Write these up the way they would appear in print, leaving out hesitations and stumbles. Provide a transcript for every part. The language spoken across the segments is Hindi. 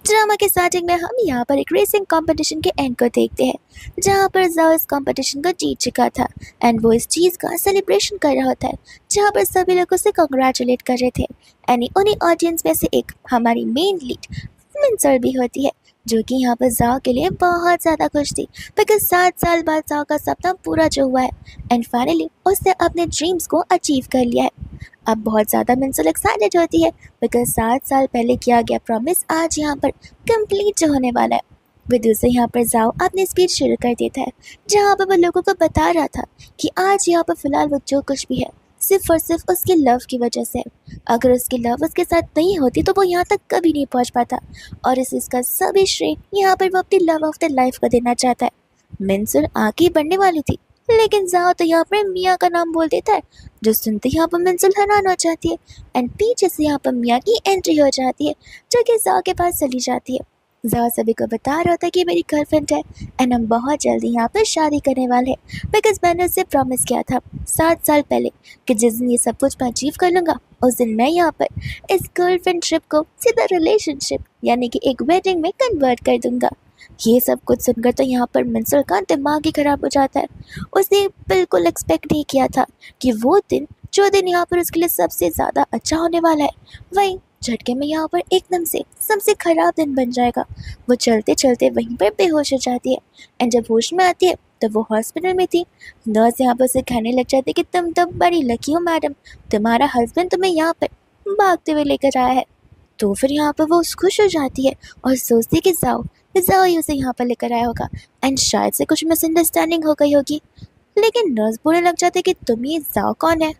ड्रामा के स्टार्टिंग में हम यहाँ पर एक रेसिंग कंपटीशन के एंड को देखते हैं, जहाँ पर जाओ इस कंपटीशन को जीत चुका था एंड वो इस चीज़ का सेलिब्रेशन कर रहा होता है, जहाँ पर सभी लोग उसे कंग्रेचुलेट कर रहे थे। एंड उन्हीं ऑडियंस में से एक हमारी मेन लीड मिनसर भी होती है, जो कि यहाँ पर जाओ के लिए बहुत ज़्यादा खुश थी, बिकॉज 7 साल बाद जाओ का सपना पूरा जो हुआ है एंड फाइनली उसने अपने ड्रीम्स को अचीव कर लिया है। अब बहुत ज़्यादा मिनसर एक्साइटेड होती है, बिकॉज 7 साल पहले किया गया प्रॉमिस आज यहाँ पर कंप्लीट जो होने वाला है। विदु से यहाँ पर जाओ अपनी स्पीच शुरू कर देता है, जहाँ पर वो लोगों को बता रहा था कि आज यहाँ पर फिलहाल वो जो कुछ भी है सिर्फ और सिर्फ उसकी लव की वजह से। अगर उसकी लव उसके साथ नहीं होती तो वो यहाँ तक कभी नहीं पहुँच पाता, और इसका सभी श्रेय यहाँ पर वो अपनी लव ऑफ द लाइफ को देना चाहता है। मिनसर आगे बढ़ने वाली थी, लेकिन जाओ तो यहाँ पर मिया का नाम बोल देता है, जो सुनते यहाँ पर मिनसर हैरान हो जाती है एंड पीछे से यहाँ पर मिया की एंट्री हो जाती है, जो कि जाओ के पास चली जाती है। जाओ सभी को बता रहा था कि मेरी गर्लफ्रेंड है एंड हम बहुत जल्दी यहाँ पर शादी करने वाले हैं, बिकॉज मैंने उससे प्रॉमिस किया था 7 साल पहले कि जिस दिन ये सब कुछ मैं अचीव कर लूँगा उस दिन मैं यहाँ पर इस गर्लफ्रेंडशिप को सीधा रिलेशनशिप यानी कि एक वेडिंग में कन्वर्ट कर दूँगा। ये सब कुछ सुनकर तो यहाँ पर मिनसर का दिमाग ही खराब हो जाता है। उसने बिल्कुल एक्सपेक्ट नहीं किया था कि वो दिन जो दिन यहाँ पर उसके लिए सबसे ज़्यादा अच्छा होने वाला है, वही झटके में यहाँ पर एकदम से सबसे खराब दिन बन जाएगा। वो चलते चलते वहीं पर बेहोश हो जाती है एंड जब होश में आती है तो वो हॉस्पिटल में थी। नर्स यहाँ पर उसे कहने लग जाती है कि तुम तो बड़ी लकी हो मैडम, तुम्हारा हस्बैंड तुम्हें यहाँ पर भागते हुए लेकर आया है। तो फिर यहाँ पर वो खुश हो जाती है और सोचती कि जाओ ही उसे यहाँ पर लेकर आया होगा एंड शायद से कुछ मिसअंडरस्टैंडिंग हो गई होगी। लेकिन नर्स बोलने लग जाते कि तुम ये जाओ कौन है,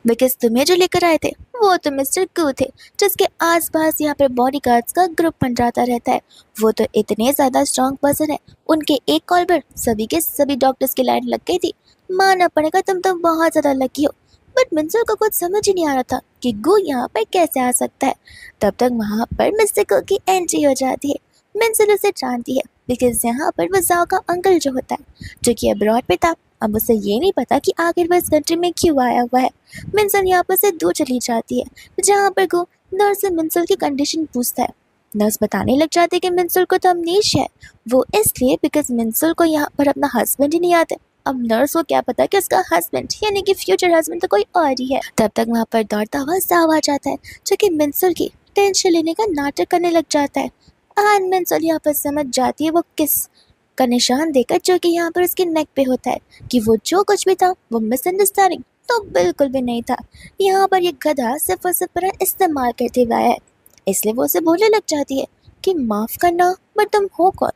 बिकॉज तुम्हें जो लेकर आए थे वो तो मिस्टर गू थे, जिसके आसपास यहाँ पर बॉडीगार्ड्स का ग्रुप मंडराता रहता है। वो तो इतने ज़्यादा स्ट्रॉन्ग पर्सन है, उनके एक कॉल पर सभी के सभी डॉक्टर्स की लाइन लग गई थी। मानना पड़ेगा तुम तो बहुत ज़्यादा लकी हो। बट मिनसर को कुछ समझ ही नहीं आ रहा था कि गू यहाँ पर कैसे आ सकता है। तब तक वहाँ पर मिस्टर गू की एंट्री हो जाती है। मिनसर उसे जानती है, बिकॉज यहाँ पर वो जाओ का अंकल जो होता है, जो कि अब्रॉड पे था। अब उसे ये नहीं पता कि आखिर वह इस कंट्री में क्यों आया हुआ है। मिनसर यहाँ पर से दूर चली जाती है, जहाँ पर गो नर्स से मिनसर की कंडीशन पूछता है। नर्स बताने लग जाती है कि मिनसर को तो अमनीशिया है, वो इसलिए बिकॉज मिनसर को यहाँ पर अपना हस्बैंड ही नहीं आता। अब नर्स को क्या पता कि उसका हस्बैंड यानी कि फ्यूचर हस्बैंड तो कोई और ही है। तब तक वहाँ पर दौड़ता हुआ जाओ आ जाता है, जो कि मिनसर की टेंशन लेने का नाटक करने लग जाता है। मिनसर यहाँ पर समझ जाती है वो किस का निशान देकर, जो कि यहाँ पर उसके नेक पे होता है, कि वो जो कुछ भी था वो मिसअंडरस्टैंडिंग तो बिल्कुल भी नहीं था। यहाँ पर ये गधा सिर्फ और सिर्फ पर इस्तेमाल करते हुआ है, इसलिए वो उसे बोलने लग जाती है कि माफ़ करना, बट तुम हो कौन,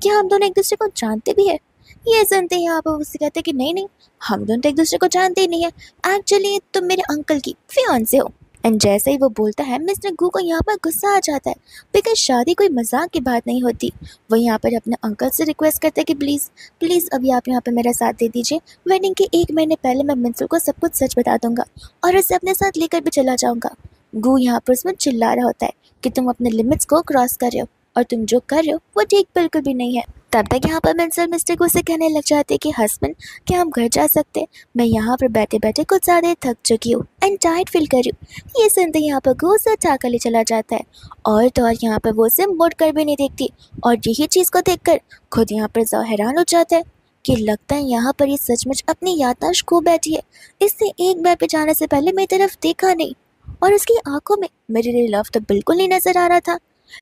क्या हम दोनों एक दूसरे को जानते भी है। ये सुनते यहाँ पर उससे कहते कि नहीं, हम दोनों तो एक दूसरे को जानते ही नहीं है, एक्चुअली तुम मेरे अंकल की फियांसे हो। एंड जैसे ही वो बोलता है मिस्टर गू को यहाँ पर गुस्सा आ जाता है, बिकॉज शादी कोई मजाक की बात नहीं होती। वो यहाँ पर अपने अंकल से रिक्वेस्ट करते हैं कि प्लीज़ अभी आप यहाँ पर मेरा साथ दे दीजिए। वेडिंग के 1 महीने पहले मैं मिनसर को सब कुछ सच बता दूंगा और उसे अपने साथ लेकर भी चला जाऊँगा। गू यहाँ पर उसमें चिल्ला रहा होता है कि तुम अपने लिमिट्स को क्रॉस कर रहे हो और तुम जो कर रहे हो वो ठीक बिल्कुल भी नहीं है। तब तक यहाँ पर मिनसर मिस्टर गू से कहने लग जाते कि हस्बैंड क्या हम घर जा सकते, मैं यहाँ पर बैठे बैठे कुछ ज़्यादा थक चुकी हूँ एंड टायर्ड फील कर रही हूँ। ये सुनते यहाँ पर गू उसे उठा ले चला जाता है, और तो और यहाँ पर वो उसे मुड़ कर भी नहीं देखती। और यही चीज़ को देखकर खुद यहाँ पर जाओ हैरान हो जाता है कि लगता है यहाँ पर ये सचमुच अपनी याददाश्त खो बैठी है। इससे एक बार पे जाने से पहले मेरी तरफ देखा नहीं, और उसकी आंखों में मेरे लिए लव तो बिल्कुल नहीं नजर आ रहा था।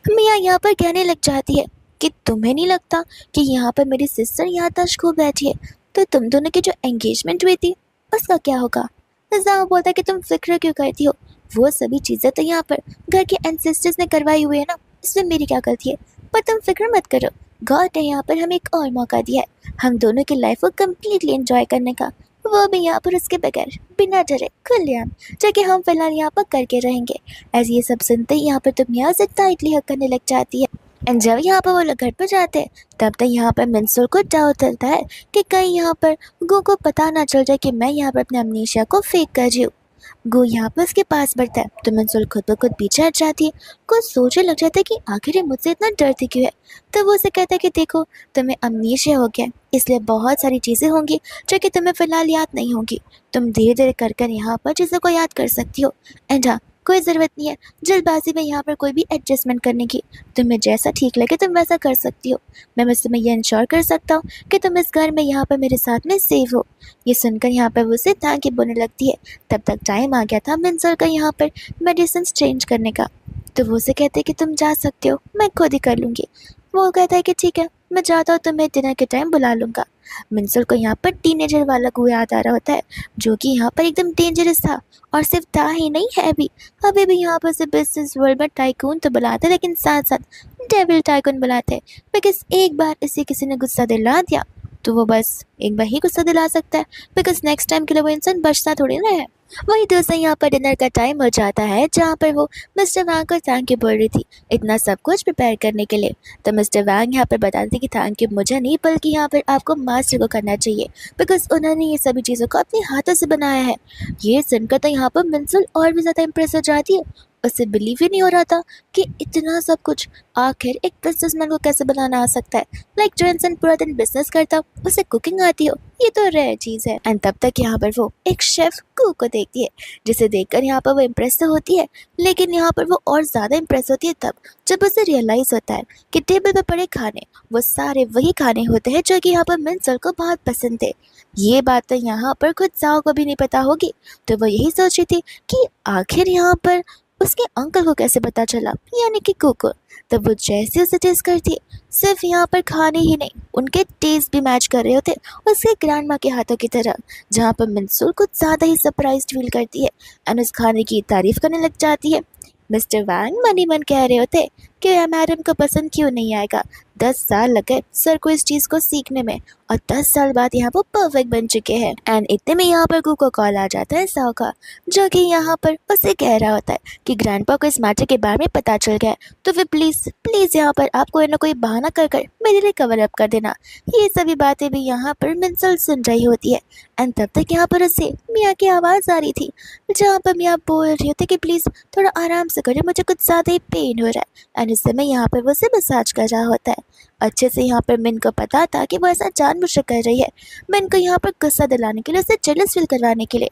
मिया यहाँ पर कहने लग जाती है कि तुम्हें नहीं लगता कि यहाँ पर मेरी सिस्टर याददाश्त खो बैठी है, तो तुम दोनों की जो एंगेजमेंट हुई थी उसका क्या होगा। जाओ बोलता है कि तुम फिक्र क्यों करती हो, वो सभी चीज़ें तो यहाँ पर घर के एंसेस्टर्स ने करवाई हुई है ना, इसमें मेरी क्या गलती है। पर तुम फिक्र मत करो, गॉड ने यहाँ पर हमें एक और मौका दिया है हम दोनों की लाइफ को कम्प्लीटली एंजॉय करने का, वो भी यहाँ पर उसके बगैर बिना डरे खुलेआम, जो कि हम फिलहाल यहाँ पर करके रहेंगे। ऐसे ये सब सुनते ही यहाँ पर तुम यहाँ से टाइटली हक करने लग जाती है। एंड जब यहाँ पर वो लोग घर पर जाते हैं तब तक यहाँ पर मिनसर को डाउट होता है कि कहीं यहाँ पर गू को पता ना चल जाए कि मैं यहाँ पर अपने अमनीशिया को फेक कर रही हूँ। गू यहाँ पर उसके पास बढ़ता है तो मिनसर खुद ब खुद पीछे हट जाती है। कुछ सोचने लग जाता है कि आखिर ये मुझसे इतना डरती क्यों है। तो वो उसे कहता है कि देखो तुम्हें अमनीशिया हो गया, इसलिए बहुत सारी चीज़ें होंगी जो कि तुम्हें फ़िलहाल याद नहीं होंगी, तुम धीरे धीरे कर यहाँ पर चीज़ों को याद कर सकती हो। एंड हाँ, कोई ज़रूरत नहीं है जल्दबाजी में यहाँ पर कोई भी एडजस्टमेंट करने की। तुम्हें जैसा ठीक लगे तुम वैसा कर सकती हो। मैं बस तुम्हें ये इंश्योर कर सकता हूँ कि तुम इस घर में यहाँ पर मेरे साथ में सेफ हो। ये सुनकर यहाँ पर वो उसे थैंक यू बोलने लगती है। तब तक टाइम आ गया था मिंसल का यहाँ पर मेडिसिन चेंज करने का। तो वो उसे कहते हैं कि तुम जा सकते हो, मैं खुद ही कर लूँगी। वो कहता है कि ठीक है, मैं जाता हूँ, तो मैं डिनर के टाइम बुला लूँगा। मिंसल को यहाँ पर टीनेजर वाला गु याद आ रहा होता है, जो कि यहाँ पर एकदम डेंजरस था। और सिर्फ था ही नहीं है भी, अभी भी यहाँ पर उसे बिजनेस वर्ल्ड में टाइकून तो बुलाते लेकिन साथ साथ डेविल टाइकून बुलाते। बिकॉज एक बार इसे किसी ने गुस्सा दिला दिया तो वो बस एक बार ही गुस्सा दिला सकता है, बिकॉज नेक्स्ट टाइम के लिए वो इंसान बचता थोड़ी ना है। वही दूसरा यहाँ पर डिनर का टाइम हो जाता है, जहाँ पर वो मिस्टर वैंग को थैंक यू बोल रही थी इतना सब कुछ प्रिपेयर करने के लिए। तो मिस्टर वैंग यहाँ पर बताते कि थैंक यू मुझे नहीं, बल्कि यहाँ पर आपको मास्टर को करना चाहिए, बिकॉज उन्होंने ये सभी चीज़ों को अपने हाथों से बनाया है। ये सुनकर तो यहाँ पर मिंसल और भी ज़्यादा इम्प्रेस हो जाती है। उसे बिलीव ही नहीं हो रहा था कि इतना सब कुछ आखिर एक बिजनेसमैन को कैसे बनाना आ सकता है। लाइक जो इंसान पूरा दिन बिजनेस करता हो उसे कुकिंग आती हो, ये तो रेयर चीज़ है। एंड तब तक यहाँ पर वो एक शेफ कुक को देखती है, जिसे देखकर यहाँ पर वो इम्प्रेस तो होती है, लेकिन यहाँ पर वो और ज़्यादा इम्प्रेस होती है तब जब उसे रियलाइज़ होता है कि टेबल पर पड़े खाने वो सारे वही खाने होते हैं जो कि यहाँ पर मिंसल को बहुत पसंद थे। ये बात तो यहाँ पर खुद जाओ को भी नहीं पता होगी। तो वो यही सोच रही थी कि आखिर यहाँ पर उसके अंकल को कैसे पता चला, यानी कि कुक। तब वो जैसे उसे टेस्ट करती है, सिर्फ यहाँ पर खाने ही नहीं उनके टेस्ट भी मैच कर रहे होते उसके ग्रैंड माँ के हाथों की तरह, जहाँ पर मिंसूल कुछ ज़्यादा ही सरप्राइज फील करती है एंड उस खाने की तारीफ करने लग जाती है। मिस्टर वैंग मन ही मन कह रहे होते कि यह मैडम को पसंद क्यों नहीं आएगा। 10 साल लगे सर को इस चीज़ को सीखने में, और 10 साल बाद यहाँ वो परफेक्ट बन चुके हैं। एंड इतने में यहाँ पर कू को कॉल आ जाता है साव का, जो कि यहाँ पर उसे कह रहा होता है कि ग्रैंडपा को इस मैटर के बारे में पता चल गया है, तो फिर प्लीज़ प्लीज़ यहाँ पर आप कोई ना कोई बहाना कर कर मेरे लिए कवर अप कर देना। ये सभी बातें भी यहाँ पर मिंसल सुन रही होती है। एंड तब तक यहाँ पर उसे मियाँ की आवाज़ आ रही थी, जहाँ पर मियाँ बोल रही होती कि प्लीज़ थोड़ा आराम से करें, मुझे कुछ ज़्यादा ही पेन हो रहा है। एंड इस समय यहाँ पर वो उसे मसाज कर रहा होता है। अच्छे से यहाँ पर मिन को पता था कि वो ऐसा जानबूझकर कर रही है, मिन को यहाँ पर गुस्सा दिलाने के लिए, उसे जेलस फील करवाने के लिए।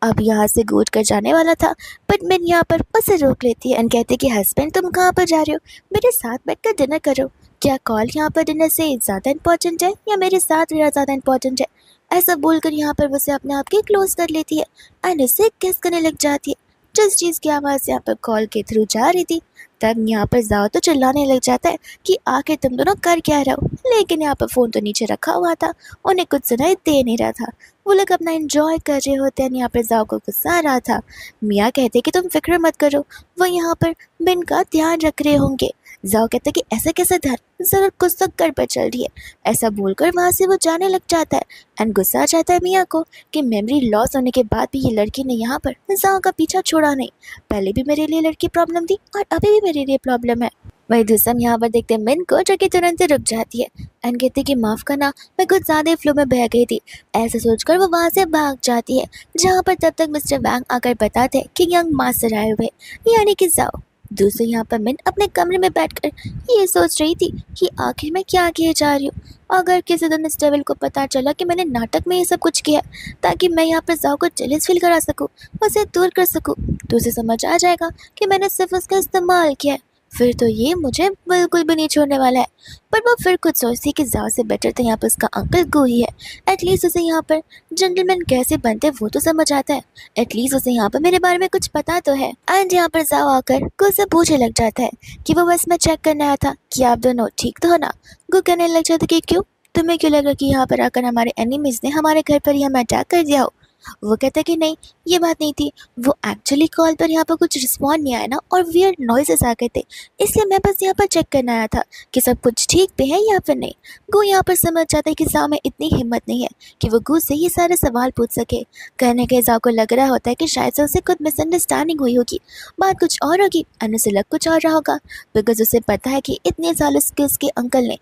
अब यहाँ से कूद कर जाने वाला था, बट मिन यहाँ पर उसे रोक लेती है एंड कहती कि हस्बैंड तुम कहाँ पर जा रहे हो, मेरे साथ बैठकर डिनर करो। क्या कॉल यहाँ पर डिनर से ज़्यादा इंपॉर्टेंट है या मेरे साथ रहना ज़्यादा इंपॉर्टेंट है। ऐसा बोलकर यहाँ पर वो उसे अपने आप के क्लोज कर लेती है एंड उसे किस करने लग जाती है, जिस चीज़ की आवाज़ यहाँ पर कॉल के थ्रू जा रही थी। तब यहाँ पर जाओ तो चिल्लाने लग जाता है कि आखिर तुम दोनों कर क्या रहे हो, लेकिन यहाँ पर फ़ोन तो नीचे रखा हुआ था, उन्हें कुछ सुनाई दे नहीं रहा था। वो लोग अपना एंजॉय कर रहे होते हैं। यहाँ पर जाओ को गुस्सा आ रहा था। मियाँ कहते कि तुम फिक्र मत करो, वो यहाँ पर बिन का ध्यान रख रहे होंगे। जाओ कहते कि ऐसा कैसा ध्यान, ज़रूर कुछ तो गड़बड़ चल रही है। ऐसा बोलकर वहाँ से वो जाने लग जाता है एंड गुस्सा आ जाता है मियाँ को कि मेमोरी लॉस होने के बाद भी ये लड़की ने यहाँ पर जाओ का पीछा छोड़ा नहीं। पहले भी मेरे लिए लड़की प्रॉब्लम थी और अभी भी मेरे लिए प्रॉब्लम है। वही दूसरा यहाँ पर देखते मिन को, जो कि तुरंत रुक जाती है एंड कहती कि माफ़ करना, मैं कुछ ज़्यादा फ्लो में बह गई थी। ऐसा सोचकर वो वहाँ से भाग जाती है, जहाँ पर तब तक मिस्टर वैंग आकर बताते कि यंग मास्टर आए हुए, यानी कि जाओ। दूसरे यहाँ पर मिन अपने कमरे में बैठकर ये सोच रही थी कि आखिर मैं क्या किए जा रही हूँ। अगर किसी दिन इस डेविल को पता चला कि मैंने नाटक में ये सब कुछ किया ताकि मैं यहाँ पर जाओ को जेलस फील करा सकूँ, उसे दूर कर सकूँ, तो उसे समझ आ जाएगा कि मैंने सिर्फ उसका इस्तेमाल किया है, फिर तो ये मुझे बिल्कुल भी नहीं छोड़ने वाला है। पर वो फिर कुछ सोचती कि जाओ से बेटर तो यहाँ पर उसका अंकल गो ही है। एटलीस्ट उसे यहाँ पर जेंटलमैन कैसे बनते वो तो समझ आता है, एटलीस्ट उसे यहाँ पर मेरे बारे में कुछ पता तो है। एंड यहाँ पर जाओ आकर गो से पूछने लग जाता है कि वो बस मैं चेक करने आया था कि आप दोनों ठीक तो हो ना। गो कहने लग जाता कि क्यों, तुम्हें क्यों लगा कि यहाँ पर आकर हमारे एनिमीज ने हमारे घर पर ही हमें अटैक कर दिया हो। वो कहता कि नहीं, ये बात नहीं थी, वो एक्चुअली कॉल पर यहाँ पर कुछ रिस्पॉन्ड नहीं आया ना, और वियर्ड नॉइजेस आ गए थे, इसलिए मैं बस यहाँ पर चेक करने आया था कि सब कुछ ठीक पे है या फिर नहीं। गो यहाँ पर समझ जाता है कि जाओ में इतनी हिम्मत नहीं है कि वो गो से ये सारे सवाल पूछ सके। कहने के जाओ को लग रहा होता है कि शायद से उसे खुद मिसअंडरस्टैंडिंग हुई होगी, बात कुछ और होगी और उसे लग कुछ और रहा होगा, बिकॉज उसे पता है कि इतने सालों से उसके अंकल ने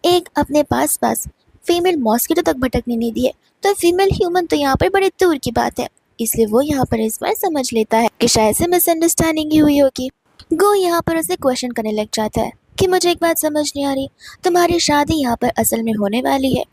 एक अपने पास फीमेल मॉस्किटो तक भटकने नहीं दिए, तो फीमेल ह्यूमन तो यहाँ पर बड़े दूर की बात है। इसलिए वो यहाँ पर इस बार समझ लेता है कि शायद से मिसअंडरस्टैंडिंग ही हुई होगी। गो यहाँ पर उसे क्वेश्चन करने लग जाता है कि मुझे एक बात समझ नहीं आ रही, तुम्हारी शादी यहाँ पर असल में होने वाली है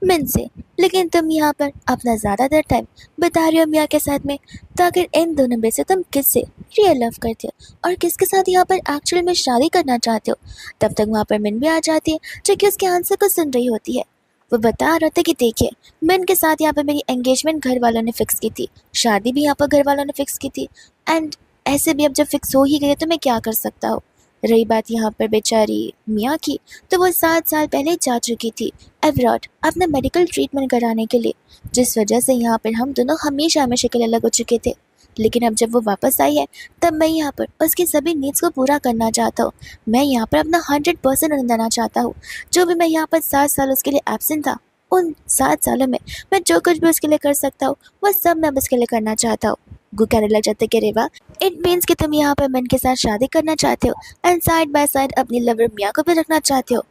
मिन से, लेकिन तुम यहाँ पर अपना ज़्यादातर टाइम बिता रही हो मिया के साथ में, तो आखिर इन दोनों में से तुम किससे रियल लव करते हो और किसके साथ यहाँ पर एक्चुअल में शादी करना चाहते हो? तब तक वहाँ पर मिन भी आ जाती है, जो कि उसके आंसर को सुन रही होती है। वो बता रहा था कि देखिए, मिन के साथ यहाँ पर मेरी एंगेजमेंट घर वालों ने फिक्स की थी, शादी भी यहाँ पर घर वालों ने फिक्स की थी, एंड ऐसे भी अब जब फिक्स हो ही गई है तो मैं क्या कर सकता हूँ। रही बात यहाँ पर बेचारी मिया की, तो वो 7 साल पहले जा चुकी थी एब्रॉड अपना मेडिकल ट्रीटमेंट कराने के लिए, जिस वजह से यहाँ पर हम दोनों हमेशा हमेशा के लिए अलग हो चुके थे। लेकिन अब जब वो वापस आई है, तब मैं यहाँ पर उसकी सभी नीड्स को पूरा करना चाहता हूँ। मैं यहाँ पर अपना 100% देना चाहता हूँ। जो भी मैं यहाँ पर 7 साल उसके लिए एब्सेंट था, उन 7 सालों में मैं जो कुछ भी उसके लिए कर सकता हूँ, वह सब मैं अब उसके लिए करना चाहता हूँ। गु कहने लग जाते कि रेवा, इट मीन्स कि तुम यहाँ पर मन के साथ शादी करना चाहते हो एंड साइड बाय साइड अपनी लवर मिया को भी रखना चाहते हो।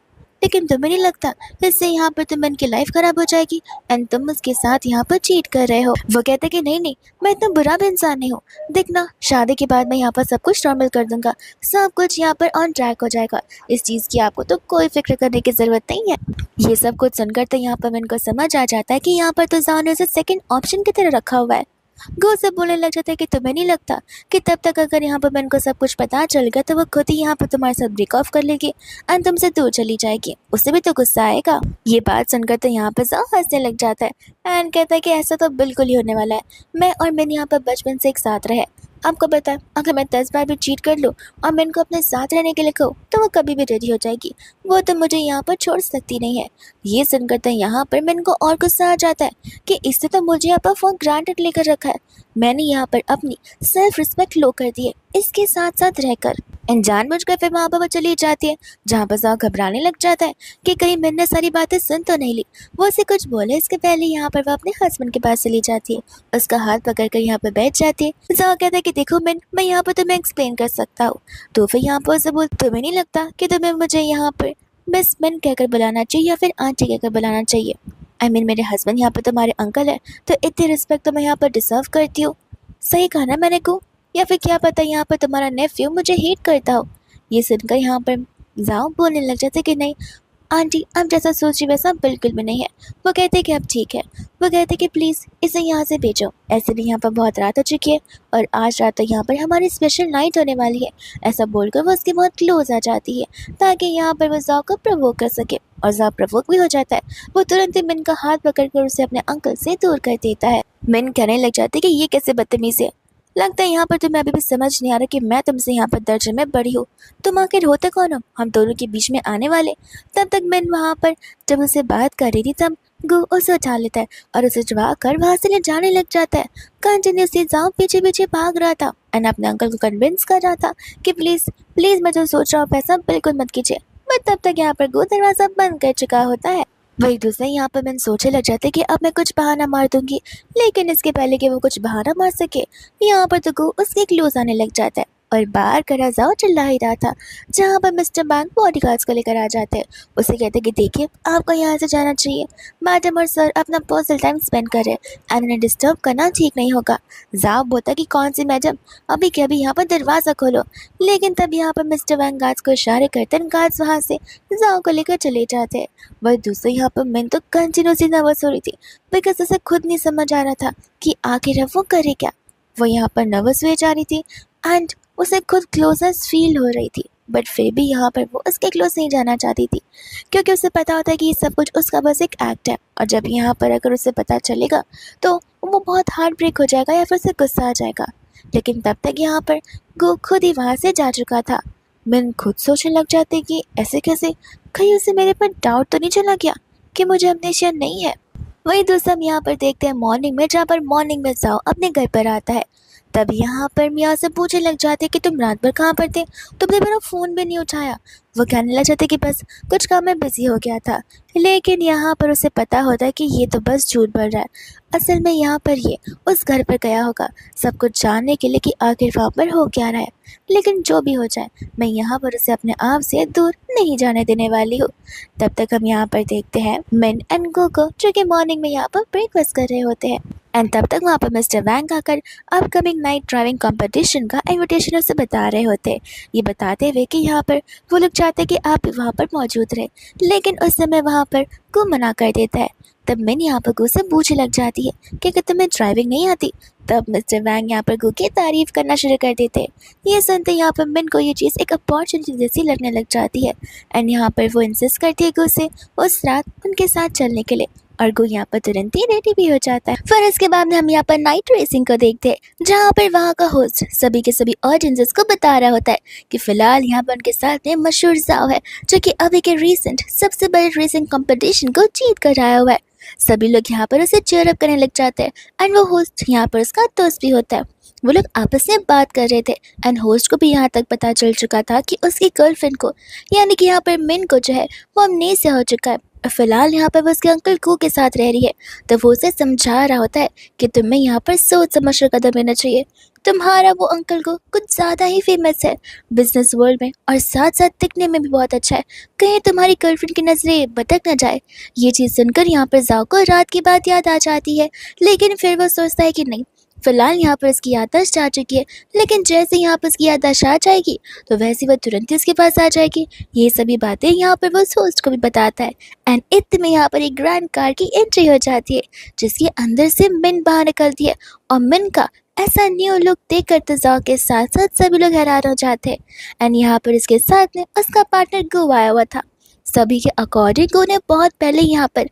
लेकिन तुम्हें नहीं लगता इससे यहाँ पर तुम मन की लाइफ खराब हो जाएगी एंड तुम उसके साथ यहाँ पर चीट कर रहे हो? वो कहते कि नहीं नहीं, मैं इतना बुरा भी इंसान नहीं हूँ। देखना, शादी के बाद मैं यहाँ पर सब कुछ नॉर्मल कर दूंगा, सब कुछ यहाँ पर ऑन ट्रैक हो जाएगा। इस चीज़ की आपको तो कोई फिक्र करने की ज़रूरत नहीं है। ये सब कुछ सुनकर तो यहाँ पर मन को समझ आ जाता है कि यहाँ पर तो जान उसे सेकंड ऑप्शन की तरह रखा हुआ है। गो से बोलने लग जाता है कि तुम्हें नहीं लगता कि तब तक अगर यहाँ पर मन को सब कुछ पता चल गया तो वो खुद ही यहाँ पर तुम्हारे साथ ब्रेक ऑफ कर लेगी एंड तुमसे दूर चली जाएगी। उसे भी तो गुस्सा आएगा। ये बात सुनकर तो यहाँ पर जाओ हंसने लग जाता है एंड कहता है कि ऐसा तो बिल्कुल ही होने वाला है। मैं और मैंने यहाँ पर बचपन से एक साथ रहे। आपको पता है, अगर मैं 10 बार भी चीट कर लूँ और मैं इनको अपने साथ रहने के लिए कहूँ तो वो कभी भी रेडी हो जाएगी। वो तो मुझे यहाँ पर छोड़ सकती नहीं है। ये सुनकर तो यहाँ पर मैंने को और गुस्सा आ जाता है कि इससे तो मुझे यहाँ पर फोन ग्रांटेड लेकर रखा है। मैंने यहाँ पर अपनी सेल्फ रिस्पेक्ट लो कर दी है इसके साथ साथ रहकर। एंड जानबूझकर फिर वहाँ पर वो चली जाती है, जहाँ पर जाओ घबराने लग जाता है कि कहीं मैंने सारी बातें सुन तो नहीं ली। वो उसे कुछ बोले इसके पहले यहाँ पर वो अपने हस्बैंड के पास चली जाती है, उसका हाथ पकड़कर यहाँ पर बैठ जाती है। जाओ कहता है कि देखो मैं यहाँ पर तुम्हें एक्सप्लेन कर सकता हूँ। तो फिर यहाँ पर उसे बोल, तुम्हें नहीं लगता कि तुम्हें मुझे यहाँ पर बेस्ट मैन कहकर बुलाना चाहिए या फिर आंटी कहकर बुलाना चाहिए? मेरे हस्बैंड यहाँ पर तुम्हारे अंकल है, तो इतनी रिस्पेक्ट तो मैं यहाँ पर डिजर्व करती हूँ। सही कहा ना मैंने को? या फिर क्या पता यहाँ पर तुम्हारा नेफ्यू मुझे हेट करता हो। ये सुनकर यहाँ पर जाओ बोलने लग जाते कि नहीं आंटी, आप जैसा सोची वैसा बिल्कुल भी नहीं है। वो कहते कि अब ठीक है। वो कहते कि प्लीज़ इसे यहाँ से भेजो, ऐसे भी यहाँ पर बहुत रात हो चुकी है और आज रात तक यहाँ पर हमारी स्पेशल नाइट होने वाली है। ऐसा बोलकर वो उसके बहुत क्लोज आ जाती है ताकि यहाँ पर वो जाओ को प्रवोक कर सके, और जाओ प्रवोक भी हो जाता है। वो तुरंत ही मिन का हाथ पकड़कर उसे अपने अंकल से दूर कर देता है। मिन कहने लग जाती है कि ये कैसे बदतमीज़ी है। लगता है यहाँ पर तुम्हें अभी भी समझ नहीं आ रहा कि मैं तुमसे यहाँ पर दर्जे में बड़ी हूँ। तुम आखिर होते कौन हो हम दोनों के बीच में आने वाले? तब तक मैं वहाँ पर जब उससे बात कर रही थी तब गु उसे उठा लेता है और उसे चढ़ा कर वहाँ से ले जाने लग जाता है। कंटिन्यूसली जाओ पीछे पीछे भाग रहा था एंड अपने अंकल को कन्विंस कर रहा था कि प्लीज़ प्लीज़ मैं जो सोच रहा हूँ पैसा बिल्कुल मत कीजिए। बट तब तक यहाँ पर गु दरवाज़ा बंद कर चुका होता है। वही दूसरे यहाँ पर मैंने सोचे लग जाते कि अब मैं कुछ बहाना मार दूंगी, लेकिन इसके पहले कि वो कुछ बहाना मार सके यहाँ पर तो गो उसके क्लोज आने लग जाता है और बाहर करा जाओ चिल्ला ही रहा था, जहाँ पर मिस्टर बैंक बॉडीगार्ड्स को लेकर आ जाते हैं। उसे कहते कि देखिए आपको यहाँ से जाना चाहिए, मैडम और सर अपना पर्सनल टाइम स्पेंड कर रहे हैं एंड उन्हें डिस्टर्ब करना ठीक नहीं होगा। जाओ बोलता कि कौन सी मैडम, अभी के अभी यहाँ पर दरवाज़ा खोलो। लेकिन तब यहाँ पर मिस्टर बैंक गार्ड्स को इशारे करते हैं, गार्ड्स वहाँ से जाओ को लेकर चले जाते हैं। वह दूसरे यहाँ पर मैं तो कंटिन्यूसली नर्वस हो रही थी बिकॉज उसे खुद नहीं समझ आ रहा था कि आखिर अब वो करे क्या। वो यहाँ पर नर्वस हुए जा रही थी एंड उसे खुद क्लोजनेस फील हो रही थी, बट फिर भी यहाँ पर वो उसके क्लोज नहीं जाना चाहती थी क्योंकि उसे पता होता है कि ये सब कुछ उसका बस एक एक्ट है, और जब यहाँ पर अगर उसे पता चलेगा तो वो बहुत हार्ट ब्रेक हो जाएगा या फिर उसे गुस्सा आ जाएगा। लेकिन तब तक यहाँ पर गो खुद ही वहाँ से जा चुका था। मैं खुद सोचने लग जाती कि ऐसे कैसे, कहीं उसे मेरे पर डाउट तो नहीं चला गया कि मुझे अमनेशिया नहीं है। वही दोस्त हम यहाँ पर देखते हैं मॉर्निंग में, जहाँ पर मॉर्निंग में जाओ अपने घर पर आता है। तब यहाँ पर मियाँ से पूछने लग जाते कि तुम रात भर कहाँ पर थे, तुमने मेरा फ़ोन भी नहीं उठाया। वो कहने लग जाते कि बस कुछ काम में बिजी हो गया था। लेकिन यहाँ पर उसे पता होता है कि ये तो बस झूठ बोल रहा है। असल में यहाँ पर ये उस घर पर गया होगा सब कुछ जानने के लिए कि आखिर वहाँ पर हो क्या रहा है। लेकिन जो भी हो जाए मैं यहाँ पर उसे अपने आप से दूर नहीं जाने देने वाली हूँ। तब तक हम यहाँ पर देखते हैं मिन एंड गो को, जो कि मॉर्निंग में यहाँ पर ब्रेकफास्ट कर रहे होते हैं। एंड तब तक वहाँ पर मिस्टर वैंग आकर अपकमिंग नाइट ड्राइविंग कंपटीशन का इनविटेशन उसे बता रहे होते। ये बताते हुए कि यहाँ पर वो लोग चाहते कि आप वहाँ पर मौजूद रहे, लेकिन उस समय वहाँ पर गु मना कर देता है। तब मिन यहाँ पर गु से पूछने लग जाती है कि अगर तुम्हें ड्राइविंग नहीं आती। तब मिस्टर वैंग यहाँ पर गु की तारीफ करना शुरू कर देते हैं। ये सुनते यहाँ पर मिन को ये चीज़ एक अपॉर्चुनिटी जैसी लगने लग जाती है एंड यहाँ पर वो इंसिस्ट करती है गु से उस रात उनके साथ चलने के लिए, और गु यहाँ पर तुरंत ही रेडी भी हो जाता है। फिर इसके बाद में हम यहाँ पर नाइट रेसिंग को देखते हैं, जहाँ पर वहाँ का होस्ट सभी के सभी ऑडियंसेस को बता रहा होता है कि फिलहाल यहाँ पर उनके साथ में मशहूर जाओ है, जो कि अभी के रिसेंट सबसे बड़े रेसिंग कंपटीशन को जीत कर आया हुआ है। सभी लोग यहाँ पर उसे चीयर अप करने लग जाते हैं एंड वो होस्ट यहाँ पर उसका दोस्त भी होता है। वो लोग आपस में बात कर रहे थे एंड होस्ट को भी यहाँ तक पता चल चुका था कि उसकी गर्लफ्रेंड को, यानी कि यहाँ पर मिन को जो है वो अमनेसिया हो चुका है। फिलहाल यहाँ पर वो उसके अंकल कू के साथ रह रही है। तो वो उसे समझा रहा होता है कि तुम्हें यहाँ पर सोच समझ कर कदम लेना चाहिए। तुम्हारा वो अंकल को कुछ ज़्यादा ही फेमस है बिजनेस वर्ल्ड में, और साथ साथ दिखने में भी बहुत अच्छा है। कहीं तुम्हारी गर्लफ्रेंड की नज़रें भटक न जाए। ये चीज़ सुनकर यहाँ पर जाओ को रात की बात याद आ जाती है, लेकिन फिर वो सोचता है कि नहीं, फिलहाल यहाँ पर उसकी याददाश्त आ चुकी है, लेकिन जैसे यहाँ पर उसकी याददाश्त आ जाएगी तो वैसे वह तुरंत ही उसके पास आ जाएगी। ये सभी बातें यहाँ पर वो होस्ट को भी बताता है एंड इतने में यहाँ पर एक ग्रैंड कार की एंट्री हो जाती है, जिसके अंदर से मिन बाहर निकलती है। और मिन का ऐसा न्यू लुक देखकर तुजाओ के साथ साथ सभी लोग हैरान हो जाते हैं एंड यहाँ पर इसके साथ में उसका पार्टनर गो आया हुआ था। सभी के अकॉर्डिंग गो ने बहुत पहले यहाँ पर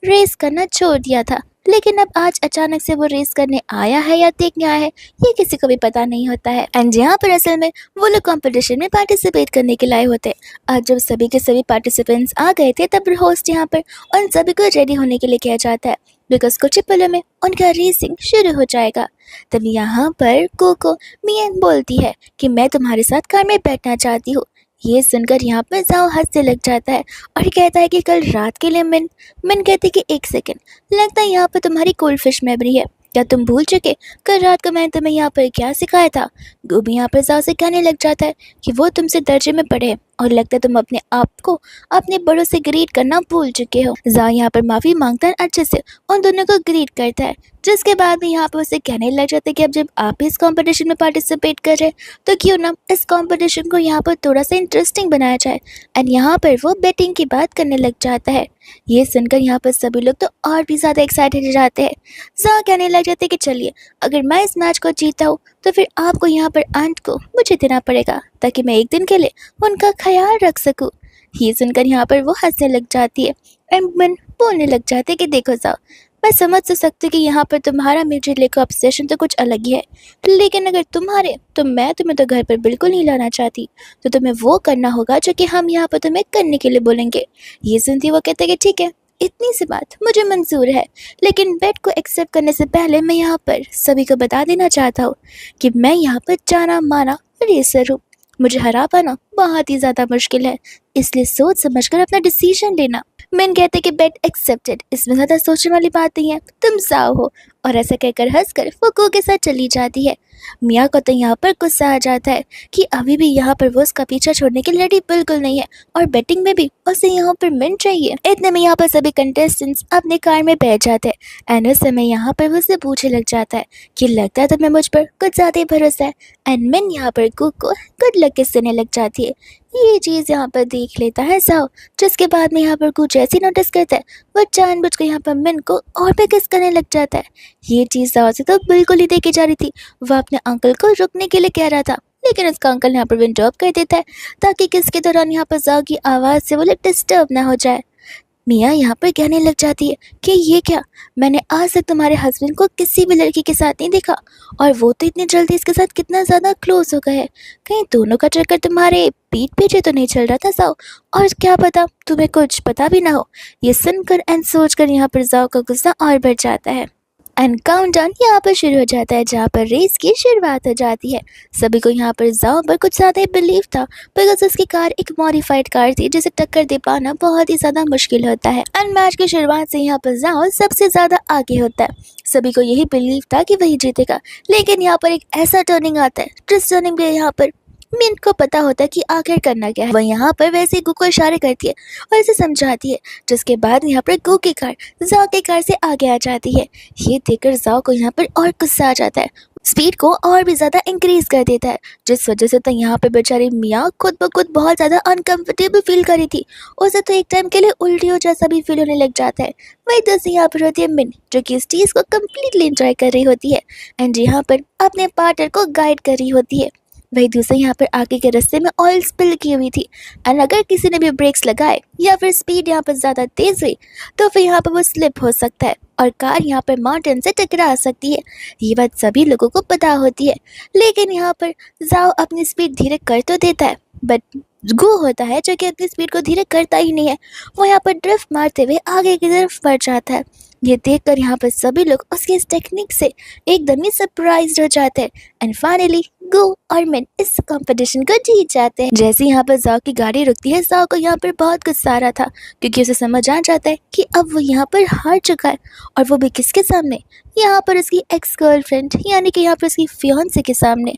रेस करना छोड़ दिया था, लेकिन अब आज अचानक से वो रेस करने आया है या देखने आया है ये किसी को भी पता नहीं होता है। एंड यहाँ पर असल में वो लोग कंपटीशन में पार्टिसिपेट करने के लाए होते हैं। आज जब सभी के सभी पार्टिसिपेंट्स आ गए थे तब होस्ट यहाँ पर उन सभी को रेडी होने के लिए किया जाता है, बिकॉज कुछ ही पलों में उनका रेसिंग शुरू हो जाएगा। तब यहाँ पर कोको मियां बोलती है कि मैं तुम्हारे साथ कार में बैठना चाहती हूँ। ये सुनकर यहाँ पर जाओ हंसने लग जाता है और कहता है कि कल रात के लिए मिन कहती कि एक सेकंड, लगता है यहाँ पर तुम्हारी कोल्ड फिश मेमोरी है। क्या तुम भूल चुके कल रात को मैंने तुम्हें यहाँ पर क्या सिखाया था? गोभी यहाँ पर जाओ से कहने लग जाता है कि वो तुमसे दर्जे में पढ़े और लगता है तुम अपने आप को अपने बड़ों से ग्रीट करना भूल चुके हो। जाओ यहाँ पर माफ़ी मांगता है, अच्छे से उन दोनों को ग्रीट करता है, जिसके बाद में यहाँ पर उसे कहने लग जाता है कि अब जब आप इस कंपटीशन में पार्टिसिपेट कर रहे हैं तो क्यों ना इस कंपटीशन को यहाँ पर थोड़ा सा इंटरेस्टिंग बनाया जाए। एंड यहाँ पर वो बेटिंग की बात करने लग जाता है। ये सुनकर यहाँ पर सभी लोग तो और भी ज़्यादा एक्साइटेड हो जाते हैं। जा कहने लग जाते हैं कि चलिए अगर मैं इस मैच को जीता हूँ तो फिर आपको यहाँ पर आंट को मुझे देना पड़ेगा, ताकि मैं एक दिन के लिए उनका ख्याल रख सकूँ। ये सुनकर यहाँ पर वो हंसने लग जाती है एंड मन बोलने लग जाते कि देखो जाओ, मैं समझ तो सकती कि यहाँ पर तुम्हारा मुझे लेकर ऑब्सेशन तो कुछ अलग ही है, लेकिन अगर मैं तुम्हें तो घर पर बिल्कुल नहीं लाना चाहती, तो तुम्हें वो करना होगा जो कि हम यहाँ पर तुम्हें करने के लिए बोलेंगे। ये सुनती वो कहते कि ठीक है, इतनी सी बात मुझे मंजूर है, लेकिन बेट को एक्सेप्ट करने से पहले मैं यहाँ पर सभी को बता देना चाहता हूँ कि मैं यहाँ पर जाना माना रेसर हूँ। मुझे हरा पाना बहुत ही ज़्यादा मुश्किल है, इसलिए सोच समझकर अपना डिसीजन लेना। मैन कहते कि बेट एक्सेप्टेड, इसमें ज़्यादा सोचने वाली बात नहीं है, तुम जाओ हो। और ऐसा कहकर हंसकर वो को के साथ चली जाती है। मियाँ को तो यहाँ पर गुस्सा आ जाता है कि अभी भी यहाँ पर वो उसका पीछा छोड़ने की रेडी बिल्कुल नहीं है, और बैटिंग में भी उसे यहाँ पर मिन चाहिए। इतने में यहाँ पर सभी कंटेस्टेंट्स अपने कार में बैठ जाते हैं एंड उस समय यहाँ पर वो उससे पूछने लग जाता है कि लगता है तुम्हें मुझ पर कुछ ज़्यादा ही भरोसा है। एंड मिन यहाँ पर कुक को गुड लक किसने लग जाती है। ये चीज़ यहाँ पर देख लेता है साओ, जिसके बाद में यहाँ पर कुछ ऐसी नोटिस करता है वो जानबूझकर यहाँ पर मिन को और भी किस करने लग जाता है। ये चीज़ साओ से तो बिल्कुल ही देखी जा रही थी। वह अपने अंकल को रुकने के लिए कह रहा था, लेकिन उसका अंकल यहाँ पर विंडो अप कर देता है ताकि किसके दौरान यहाँ पर जाओ की आवाज़ से वो लोग डिस्टर्ब ना हो जाए। मियाँ यहाँ पर कहने लग जाती है कि ये क्या, मैंने आज तक तुम्हारे हस्बैंड को किसी भी लड़की के साथ नहीं देखा, और वो तो इतनी जल्दी इसके साथ कितना ज़्यादा क्लोज हो गए हैं। कहीं दोनों का चक्कर तुम्हारे पीठ पीछे तो नहीं चल रहा था जाओ, और क्या पता तुम्हें कुछ पता भी ना हो। ये सुनकर एंड सोचकर यहाँ पर जाओ का गुस्सा और बढ़ जाता है एंड काउंटडाउन यहाँ पर शुरू हो जाता है, जहाँ पर रेस की शुरुआत हो जाती है। सभी को यहाँ पर जाओ पर कुछ ज़्यादा ही बिलीव था, बिकॉज उसकी कार एक मॉडिफाइड कार थी जिसे टक्कर दे पाना बहुत ही ज़्यादा मुश्किल होता है। एंड मैच की शुरुआत से यहाँ पर जाओ सबसे ज़्यादा आगे होता है। सभी को यही बिलीव था कि वही जीतेगा, लेकिन यहाँ पर एक ऐसा टर्निंग आता है जिस टर्निंग पे यहाँ पर मिन को पता होता है कि आखिर करना क्या है। वह यहाँ पर वैसे ही गु को इशारे करती है और इसे समझाती है, जिसके बाद यहाँ पर गु की कार जाओ की कार से आगे आ जाती है। ये देखकर जाओ को यहाँ पर और गुस्सा आ जाता है, स्पीड को और भी ज़्यादा इंक्रीज कर देता है, जिस वजह से तो यहाँ पे बेचारी मियाँ खुद ब खुद बहुत ज़्यादा अनकंफर्टेबल फील कर रही थी। उसे तो एक टाइम के लिए उल्टियों जैसा भी फील होने लग जाता है। वही दूसरी यहाँ पर होती है मिन, जो कि इस चीज़ को कम्प्लीटली इंजॉय कर रही होती है एंड यहाँ पर अपने पार्टनर को गाइड कर रही होती है। वही दूसरे यहाँ पर आगे के रास्ते में ऑयल स्पिल की हुई थी एंड अगर किसी ने भी ब्रेक्स लगाए या फिर स्पीड यहाँ पर ज़्यादा तेज़ हुई तो फिर यहाँ पर वो स्लिप हो सकता है और कार यहाँ पर माउंटेन से टकरा सकती है। ये बात सभी लोगों को पता होती है, लेकिन यहाँ पर जाओ अपनी स्पीड धीरे कर तो देता है, बट गु होता है जो कि अपनी स्पीड को धीरे करता ही नहीं है। वो यहाँ पर ड्रिफ्ट मारते हुए आगे की तरफ बढ़ जाता है। ये देखकर यहाँ पर सभी लोग उसकी इस टेक्निक से एकदम ही सरप्राइज हो जाते हैं एंड फाइनली गु और मिन इस कंपटीशन को जीत जाते हैं। जैसे यहाँ पर जाओ की गाड़ी रुकती है, जाओ को यहाँ पर बहुत गुस्सा आ रहा था क्योंकि उसे समझ आ जाता है कि अब वो यहाँ पर हार चुका है, और वो भी किसके सामने, यहाँ पर उसकी एक्स गर्लफ्रेंड यानी कि यहाँ पर उसकी फियांसे के सामने।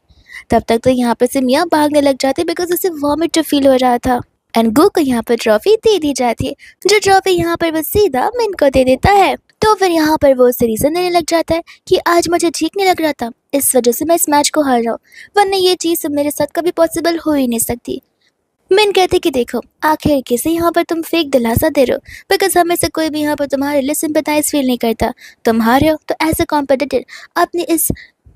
तब तक तो यहाँ पर से मियाँ भागने लग जाते बिकॉज उसे वॉमिट फील हो रहा था एंड गु को यहाँ पर ट्रॉफी दे दी जाती है, जो ट्रॉफी यहाँ पर वो सीधा मिन को दे देता है। तो फिर यहाँ पर वो उसे रीज़न देने लग जाता है कि आज मुझे ठीक नहीं लग रहा था, इस वजह से मैं इस मैच को हार रहा हूँ, वरना ये चीज़ मेरे साथ कभी पॉसिबल हो ही नहीं सकती। मिन कहते कि देखो आखिर किसे यहाँ पर तुम फेक दिलासा दे रहे हो, बिकॉज हमें से कोई भी यहाँ पर तुम्हारे लिए सिंपैथाइज फील नहीं करता। तुम हारे हो तो एज ए कॉम्पिटिटर अपनी इस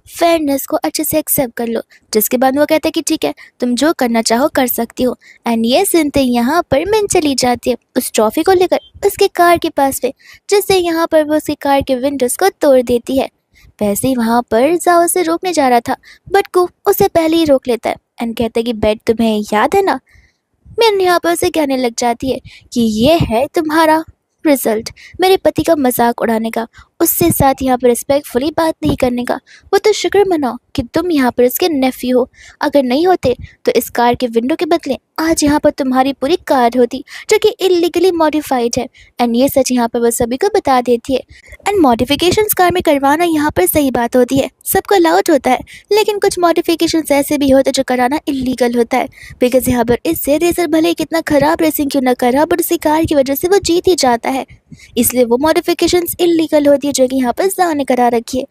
फेयरनेस को अच्छे से एक्सेप्ट कर लो। जिसके बाद वो कहते हैं कि ठीक है, तुम जो करना चाहो कर सकती हो। एंड ये सुनते यहाँ पर मिन चली जाती है उस ट्रॉफी को लेकर उसके कार के पास पे, जिससे यहाँ पर वो उसकी कार के विंडोज को तोड़ देती है। वैसे ही वहाँ पर जाओ उसे रोकने जा रहा था, बट गु उसे पहले ही रोक लेता है एंड कहता है कि बेट तुम्हें याद है ना। मिन यहाँ पर उसे कहने लग जाती है कि ये है तुम्हारा रिजल्ट, मेरे पति का मजाक उड़ाने का, उससे साथ यहाँ पर रिस्पेक्टफुली बात नहीं करने का। वो तो शुक्र मनाओ कि तुम यहाँ पर इसके नेफ्यू हो, अगर नहीं होते तो इस कार के विंडो के बदले आज यहाँ पर तुम्हारी पूरी कार होती जो कि इलीगली मॉडिफाइड है। एंड ये सच यहाँ पर वो सभी को बता देती है। एंड मॉडिफिकेशंस कार में करवाना यहाँ पर सही बात होती है, सबको अलाउड होता है, लेकिन कुछ मॉडिफिकेशंस ऐसे भी होते हैं जो कराना इलीगल होता है, बिकॉज यहाँ पर इससे रेसर भले ही कितना खराब रेसिंग क्यों ना करा, बट उसी कार की वजह से वो जीत ही जाता है, इसलिए वो मॉडिफिकेशंस इलीगल होती है जो कि यहाँ पर जाओ ने करा रखी है।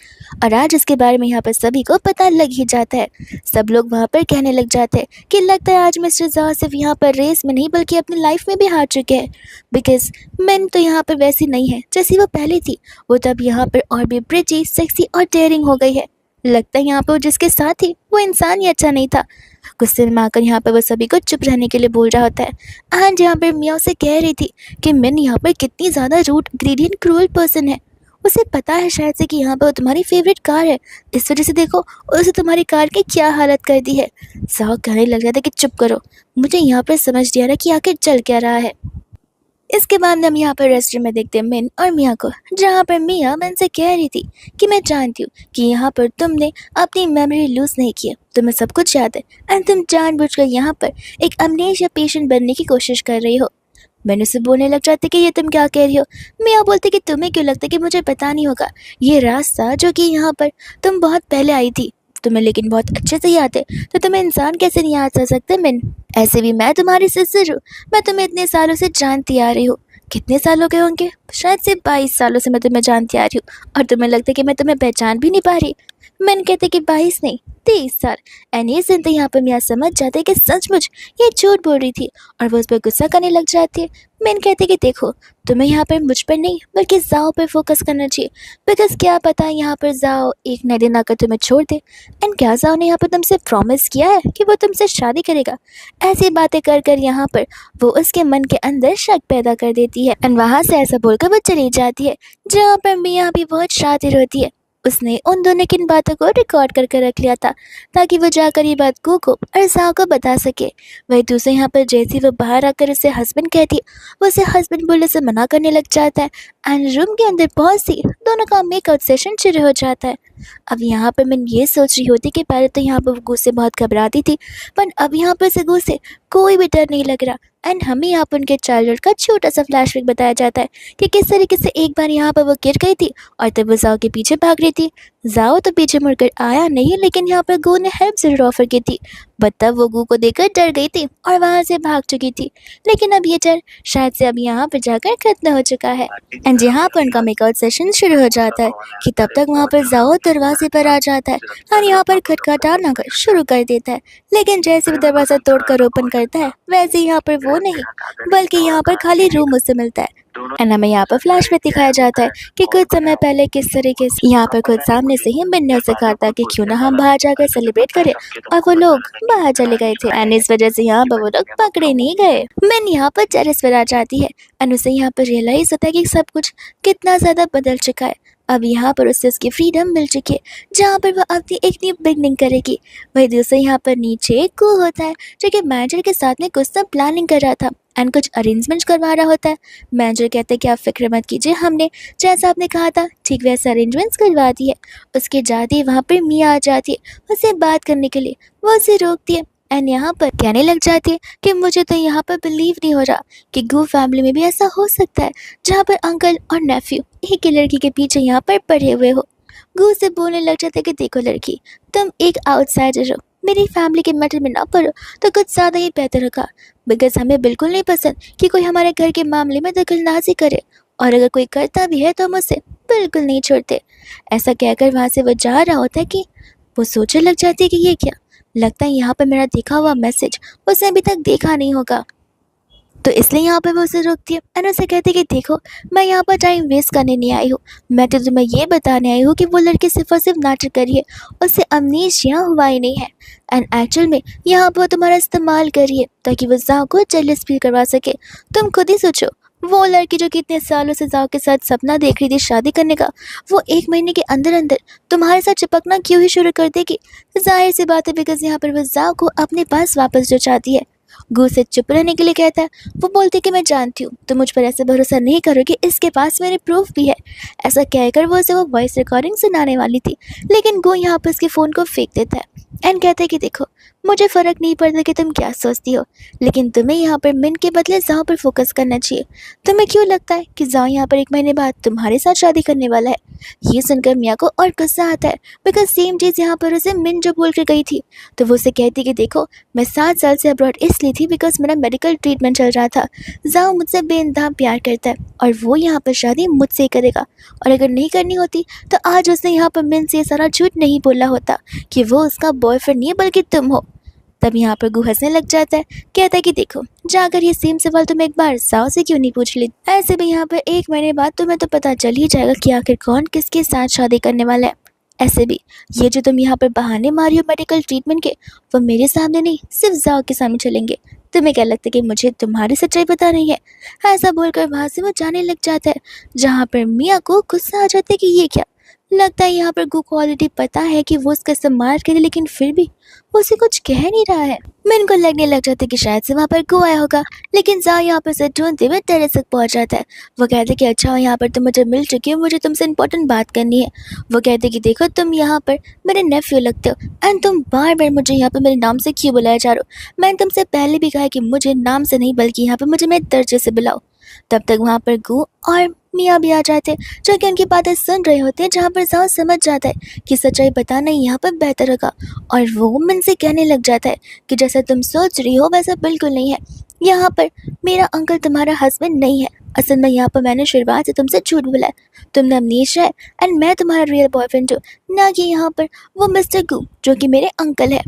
और आज इसके बारे में यहाँ पर सभी को पता लग ही जाता है। सब लोग वहाँ पर कहने लग जाते हैं कि लगता है आज मिस्टर जाओ सिर्फ यहाँ पर रेस में नहीं बल्कि अपनी लाइफ में भी हार चुके हैं, बिकॉज मिन तो यहाँ पर वैसी नहीं है जैसी वो पहले थी, वो तब यहाँ पर और भी प्रिटी, सेक्सी और डेयरिंग हो गई है। लगता है यहाँ पर जिसके साथ थी वो इंसान ही अच्छा नहीं था। गुस्से में आकर यहाँ पर वो सभी को चुप रहने के लिए बोल रहा होता है एंड यहाँ पर मियाँ उसे कह रही थी कि मिन यहाँ पर कितनी ज़्यादा rude, greedy and cruel person है। उसे पता है शायद से कि यहाँ पर तुम्हारी फेवरेट कार है, इस वजह से देखो उसे तुम्हारी कार की क्या हालत कर दी है। जाओ कहने लग जाता कि चुप करो, मुझे यहाँ पर समझ नहीं आ रहा कि आखिर चल क्या रहा है। इसके बाद हम यहाँ पर रेस्टोरेंट में देखते हैं मिन और मियाँ को, जहाँ पर मियाँ मिन से कह रही थी कि मैं जानती हूँ कि यहाँ पर तुमने अपनी मेमोरी लूज नहीं की है, तुम्हें सब कुछ याद है एंड तुम जानबूझकर यहाँ पर एक अमनेशिया पेशेंट बनने की कोशिश कर रही हो। मैंने उसे बोलने लग जाती कि ये तुम क्या कह रही हो। मियाँ बोलती कि तुम्हें क्यों लगता है कि मुझे पता नहीं होगा, ये रास्ता जो कि यहाँ पर तुम बहुत पहले आई थी तुम्हें लेकिन बहुत अच्छे से याद है, तो तुम्हें इंसान कैसे नहीं याद कर सकते मिन। ऐसे भी मैं तुम्हारी सिस्टर हूँ, मैं तुम्हें इतने सालों से जानती आ रही हूँ। कितने साल हो गए होंगे, शायद से 22 सालों से मैं तुम्हें जानती आ रही हूँ, और तुम्हें लगता है कि मैं तुम्हें पहचान भी नहीं पा रही। मैंने कहते कि 22 नहीं 23 साल। एंड ये सुनते यहाँ पर मियाँ समझ जाते कि सचमुच ये झूठ बोल रही थी और वो उस पर गुस्सा करने लग जाती है। मैंने कहते कि देखो तुम्हें यहाँ पर मुझ पर नहीं बल्कि जाओ पर फोकस करना चाहिए, बिकॉज क्या पता यहाँ पर जाओ एक नए दिन आकर तुम्हें छोड़ दे। एंड क्या जाओ ने यहाँ पर तुमसे प्रॉमिस किया है कि वो तुमसे शादी करेगा। ऐसी बातें कर कर यहाँ पर वो उसके मन के अंदर शक पैदा कर देती है एंड वहाँ से ऐसा बोलकर वो चली जाती है, जहाँ पर मियाँ भी बहुत शातिर होती है। उसने उन दोनों की इन बातों को रिकॉर्ड करके रख लिया था ताकि वो जाकर ये बात को और जाओ को बता सके। वही दूसरे यहाँ पर जैसे वो बाहर आकर उसे हस्बैंड कहती है, वो उसे हस्बैंड बोलने से मना करने लग जाता है एंड रूम के अंदर पहुँचती दोनों का मेकआउट सेशन शुरू हो जाता है। अब यहाँ पर मैं ये सोच रही होती कि पहले तो यहाँ पर गुस्से बहुत घबराती थी, पर अब यहाँ पर से गुस्से कोई भी डर नहीं लग रहा। एंड हमें यहाँ पर उनके चाइल्डहुड का छोटा सा फ्लैशबैक बताया जाता है कि किस तरीके से एक बार यहाँ पर वो गिर गई थी और तब वो जाओ के पीछे भाग रही थी। जाओ तो पीछे मुड़कर आया नहीं, लेकिन यहाँ पर गो ने हेल्प जरूर ऑफर की थी। बट तब वो गू को देखकर डर गई थी और वहां से भाग चुकी थी। लेकिन अब ये डर शायद से अब यहाँ पर जाकर खत्म हो चुका है। एंड यहाँ पर उनका मेकआउट सेशन शुरू हो जाता है कि तब तक वहाँ पर जाओ दरवाजे पर आ जाता है और यहाँ पर खटखटाना कर शुरू कर देता है। लेकिन जैसे वो दरवाजा तोड़कर ओपन करता है, वैसे यहाँ पर वो नहीं बल्कि यहाँ पर खाली रूम उससे मिलता है। एंड हमें यहाँ पर फ्लैश में दिखाया जाता है कि कुछ समय पहले किस तरीके से यहाँ पर खुद सामने से ही मिन ने उसे कहा था कि क्यों ना हम बाहर जाकर सेलिब्रेट करें, और वो लोग बाहर चले गए थे। एंड इस वजह से यहाँ पर वो लोग पकड़े नहीं गए। मिन यहाँ पर टेरेस पर आ जाती है एंड उसे यहाँ पर रियलाइज होता है कि सब कुछ कितना ज्यादा बदल चुका है। अब यहाँ पर उससे उसकी फ्रीडम मिल चुकी है, जहाँ पर वह अपनी एक न्यू बिगनिंग करेगी। वही दूसरे यहाँ पर नीचे कू होता है, जो कि मैनेजर के साथ में कुछ सब प्लानिंग कर रहा था एंड कुछ अरेंजमेंट्स करवा रहा होता है। मैनेजर कहते हैं कि आप फिक्र मत कीजिए, हमने जैसा आपने कहा था ठीक वैसे अरेंजमेंट्स करवा दी है। उसके जाते ही वहाँ पर मिया आ जाती है उससे बात करने के लिए। वो उसे रोकती है एंड यहाँ पर कहने लग जाती है कि मुझे तो यहाँ पर बिलीव नहीं हो रहा कि गू फैमिली में भी ऐसा हो सकता है, जहाँ पर अंकल और नेफ्यू एक ही लड़की के पीछे यहाँ पर पड़े हुए हो। गू से बोलने लग जाते कि देखो लड़की, तुम एक आउटसाइडर हो, मेरी फैमिली के मैटर में ना पड़ो तो कुछ ज़्यादा ही बेहतर होगा। बिकॉज हमें बिल्कुल नहीं पसंद कि कोई हमारे घर के मामले में दखलंदाजी करे, और अगर कोई करता भी है तो हम उसे बिल्कुल नहीं छोड़ते। ऐसा कहकर वहाँ से वो जा रहा होता है कि वो सोचने लग जाती है कि ये क्या, लगता है यहाँ पर मेरा देखा हुआ मैसेज उसने अभी तक देखा नहीं होगा। तो इसलिए यहाँ पे वो उसे रोकती है एंड उसे कहती है कि देखो, मैं यहाँ पर टाइम वेस्ट करने नहीं आई हूँ, मैं तो तुम्हें ये बताने आई हूँ कि वो लड़की सिर्फ और सिर्फ नाटक करी है, उससे अमनीशिया हुआ ही नहीं है। एंड एक्चुअल में यहाँ पर वो तुम्हारा इस्तेमाल करी है ताकि वो जाओ को जेलस फील करवा सके। तुम खुद ही सोचो, वो लड़की जो कि इतने सालों से जाओ के साथ सपना देख रही थी शादी करने का, वो 1 महीने के अंदर अंदर तुम्हारे साथ चिपकना क्यों ही शुरू कर देगी। जाहिर सी बात है, बिकॉज यहाँ पर वो जाओ को अपने पास वापस जो चाहती है। गू से चुप रहने के लिए कहता है। वो बोलती कि मैं जानती हूँ तुम मुझ पर ऐसे भरोसा नहीं करोगे, इसके पास मेरे प्रूफ भी है। ऐसा कहकर वो उसे वो वॉइस रिकॉर्डिंग सुनाने वाली थी, लेकिन गू यहाँ पर उसके फ़ोन को फेंक देता है एंड कहता है कि देखो, मुझे फ़र्क नहीं पड़ता कि तुम क्या सोचती हो, लेकिन तुम्हें यहाँ पर मिन के बदले जाओ पर फोकस करना चाहिए। तुम्हें क्यों लगता है कि जाओ यहाँ पर 1 महीने बाद तुम्हारे साथ शादी करने वाला है। ये सुनकर मिया को और गुस्सा आता है, बिकॉज सेम चीज़ यहाँ पर उसे मिन जो बोल कर गई थी। तो वो उसे कहती कि देखो, मैं 7 साल से अब्रॉड इसलिए थी बिकॉज मेरा मेडिकल ट्रीटमेंट चल रहा था। जाओ मुझसे बेइंतहा प्यार करता है और वो यहाँ पर शादी मुझसे ही करेगा, और अगर नहीं करनी होती तो आज उसने यहाँ पर मिन से ये सारा झूठ नहीं बोला होता कि वो उसका बॉयफ्रेंड नहीं बल्कि तुम हो। तब यहाँ पर गू हंसने लग जाता है, कहता है कि देखो, जाकर ये सेम सवाल तुम एक बार साव से क्यों नहीं पूछ ली। ऐसे भी यहाँ पर 1 महीने बाद तुम्हें तो पता चल ही जाएगा कि आखिर कौन किसके साथ शादी करने वाला है। ऐसे भी ये जो तुम यहाँ पर बहाने मारी हो मेडिकल ट्रीटमेंट के, वो मेरे सामने नहीं सिर्फ जाओ के सामने चलेंगे। तुम्हें क्या लगता है कि मुझे तुम्हारी सच्चाई पता नहीं है। ऐसा बोलकर वहाँ से वो जाने लग जाता है, जहाँ पर मिया को गुस्सा आ जाता है कि ये क्या, लगता है यहाँ पर गू को ऑलरेडी पता है कि वो उसका इस्तेमाल करे, लेकिन फिर भी वो उसे कुछ कह नहीं रहा है। मिन को लगने लग जाता है कि शायद से वहाँ पर गू आया होगा, लेकिन जा यहाँ पर से ढूंढते हुए टेरेस तक पहुँच जाता है। वो कहते कि अच्छा यहाँ पर तुम मुझे मिल चुकी हो, मुझे तुमसे इंपॉर्टेंट बात करनी है। वो कहते कि देखो, तुम यहाँ पर मेरे नेफ्यू लगते हो एंड तुम बार बार मुझे यहाँ पर मेरे नाम से क्यों बुलाया जा रहे हो। मैंने तुमसे पहले भी कहा है कि मुझे नाम से नहीं बल्कि यहाँ पर मुझे मेरे दर्जे से बुलाओ। तब तक वहाँ पर गू और मिया भी आ जाते हैं, जो कि उनकी बातें सुन रहे होते हैं, जहाँ पर जाओ समझ जाता है कि सच्चाई बताना ही यहाँ पर बेहतर होगा। और वो मिन से कहने लग जाता है कि जैसा तुम सोच रही हो वैसा बिल्कुल नहीं है। यहाँ पर मेरा अंकल तुम्हारा हस्बैंड नहीं है। असल में यहाँ पर मैंने शुरुआत से तुमसे झूठ बोला है। तुमने अमनीशिया है एंड मैं तुम्हारा रियल बॉयफ्रेंड हूँ, ना कि यहाँ पर वो मिस्टर गू जो कि मेरे अंकल है।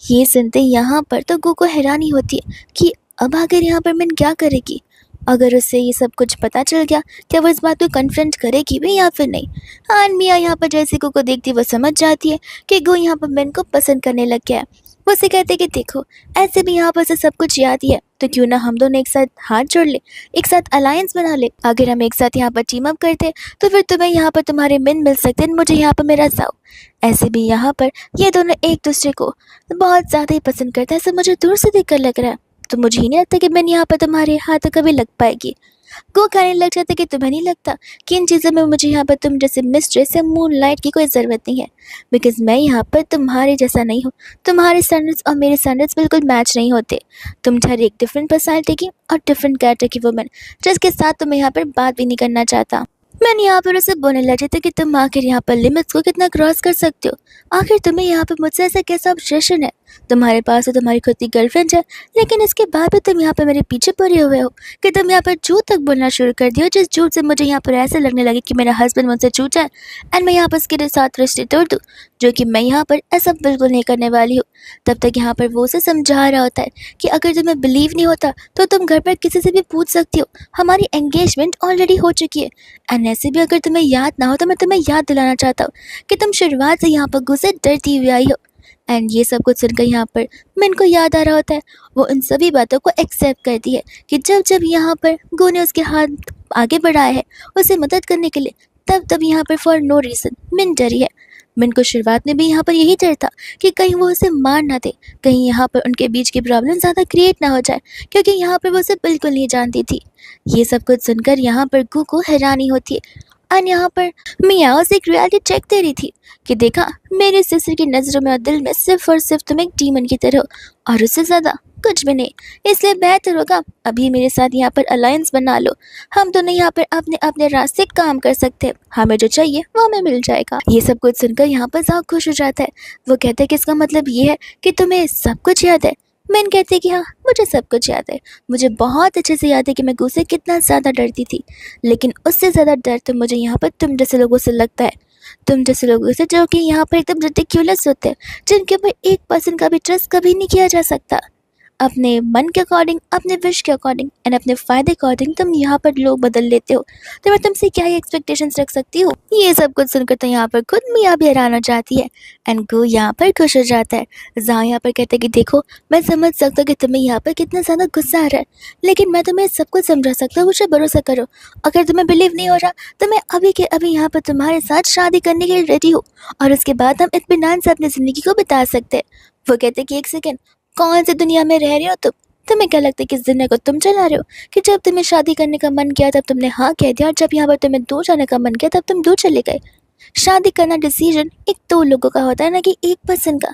ये सुनते यहाँ पर तो गू को हैरानी होती है कि अब आखिर यहाँ पर मिन क्या करेगी। अगर उससे ये सब कुछ पता चल गया, क्या वो इस बात को कन्फ्रंट करेगी भी या फिर नहीं। आन मिया यहाँ पर जैसे गू को देखती वो समझ जाती है कि गू यहाँ पर मिन को पसंद करने लग गया है। वो उसे कहते कि देखो, ऐसे भी यहाँ पर से सब कुछ याद ही है, तो क्यों ना हम दोनों एक साथ हाथ जोड़ ले, एक साथ अलायंस बना ले। अगर हम एक साथ यहाँ पर टीम अप करते तो फिर तुम्हें यहाँ पर तुम्हारे मिन मिल सकते हैं, मुझे यहाँ पर मेरा जाओ। ऐसे भी यहाँ पर ये दोनों एक दूसरे को बहुत ज़्यादा ही पसंद करते हैं, ऐसा मुझे दूर से देख कर लग रहा है। तो मुझे ही नहीं लगता कि मैं यहाँ पर तुम्हारे हाथ कभी लग पाएगी। गो कहने लग जाता कि तुम्हें नहीं लगता कि इन चीज़ों में मुझे यहाँ पर तुम जैसे मिस्ट्रेस या मून लाइट की कोई ज़रूरत नहीं है, बिकॉज मैं यहाँ पर तुम्हारे जैसा नहीं हूँ। तुम्हारे स्टैंडर्ड्स और मेरे स्टैंडर्ड्स बिल्कुल मैच नहीं होते। तुम ठहरी एक डिफरेंट पर्सनैलिटी की और डिफरेंट कैरेक्टर की वुमेन, जिसके साथ तुम्हें यहाँ पर बात भी नहीं करना चाहता। मैंने यहाँ पर उसे बोलने लगी थी कि तुम आखिर यहाँ पर लिमिट्स को कितना क्रॉस कर सकते हो। आखिर तुम्हें यहाँ पर मुझसे ऐसा कैसा ऑब्सेशन है। तुम्हारे पास तो तुम्हारी खुद की गर्लफ्रेंड है, लेकिन इसके बाद भी तुम यहाँ पर मेरे पीछे पड़े हुए हो कि तुम यहाँ पर झूठ तक बोलना शुरू कर दियो, जिस झूठ से मुझे यहाँ पर ऐसे लगने लगे कि मेरा हस्बैंड मुझसे झूठा है एंड मैं यहाँ पर उसके साथ रिश्ते तोड़ दूँ, जो कि मैं यहाँ पर ऐसा बिल्कुल नहीं करने वाली हूँ। तब तक यहाँ पर वो उसे समझा रहा होता है कि अगर तुम्हें बिलीव नहीं होता तो तुम घर पर किसी से भी पूछ सकती हो, हमारी एंगेजमेंट ऑलरेडी हो चुकी है। एंड ऐसे भी अगर तुम्हें याद ना हो तो मैं तुम्हें याद दिलाना चाहता हूँ कि तुम शुरुआत से यहाँ पर गु से डरती हुई आई हो। एंड ये सब कुछ सुनकर यहाँ पर मिन को याद आ रहा होता है। वो इन सभी बातों को एक्सेप्ट करती है कि जब जब यहाँ पर गु ने उसके हाथ आगे बढ़ाया है उसे मदद करने के लिए, तब तब यहाँ पर फॉर नो रीज़न मिन डरी है। मिन को शुरुआत में भी यहाँ पर यही डर था कि कहीं वो उसे मार ना दे, कहीं यहाँ पर उनके बीच की प्रॉब्लम ज़्यादा क्रिएट ना हो जाए, क्योंकि यहाँ पर वो उसे बिल्कुल नहीं जानती थी। ये सब कुछ सुनकर यहाँ पर गु को हैरानी होती है। और यहाँ पर मिया उसे एक रियलिटी चेक दे रही थी कि देखा, मेरे सिस्टर की नज़रों में और दिल में सिर्फ और सिर्फ तुम एक डीमन की तरह हो और उससे ज़्यादा कुछ भी नहीं। इसलिए बेहतर होगा अभी मेरे साथ यहाँ पर अलायंस बना लो। हम दोनों यहाँ पर अपने अपने रास्ते काम कर सकते हैं, हमें जो चाहिए वो हमें मिल जाएगा। ये सब कुछ सुनकर यहाँ पर ज़्यादा खुश हो जाता है। वो कहते हैं कि इसका मतलब ये है कि तुम्हें सब कुछ याद है। मैन कहती है कि हाँ, मुझे सब कुछ याद है। मुझे बहुत अच्छे से याद है कि मैं गु से कितना ज़्यादा डरती थी, लेकिन उससे ज़्यादा डर तो मुझे यहाँ पर तुम जैसे लोगों से लगता है। तुम जैसे लोगों से जो कि यहाँ पर एकदम रिडिक्यूलस होते हैं, जिनके ऊपर 1% का भी ट्रस्ट कभी नहीं किया जा सकता। अपने मन के अकॉर्डिंग, अपने विश के अकॉर्डिंग एंड अपने फ़ायदे के अकॉर्डिंग तुम यहाँ पर लोग बदल लेते हो, तो मैं तुमसे क्या ही एक्सपेक्टेशंस रख सकती हूँ। ये सब कुछ सुनकर तो यहाँ पर खुद मिया भी हैरान हो जाती है एंड गु यहाँ पर खुश हो जाता है। जहाँ यहाँ पर कहते हैं कि देखो, मैं समझ सकता हूँ कि तुम्हें यहाँ पर कितना ज़्यादा गुस्सा आ रहा है, लेकिन मैं तुम्हें सब कुछ समझा सकता हूँ, मुझे भरोसा करो। अगर तुम्हें बिलीव नहीं हो रहा तो मैं अभी के अभी यहाँ पर तुम्हारे साथ शादी करने के लिए रेडी हूँ, और उसके बाद हम इत्मीनान से अपनी ज़िंदगी को बिता सकते हैं। वो कहते कि एक सेकेंड, कौन सी दुनिया में रह रहे हो तुम? तुम्हें क्या लगता है कि इस दुनिया को तुम चला रहे हो कि जब तुम्हें शादी करने का मन किया तब तुमने हाँ कह दिया, और जब यहाँ पर तुम्हें दूर जाने का मन किया तब तुम दूर चले गए। शादी करना डिसीजन एक दो लोगों का होता है, ना कि एक पर्सन का।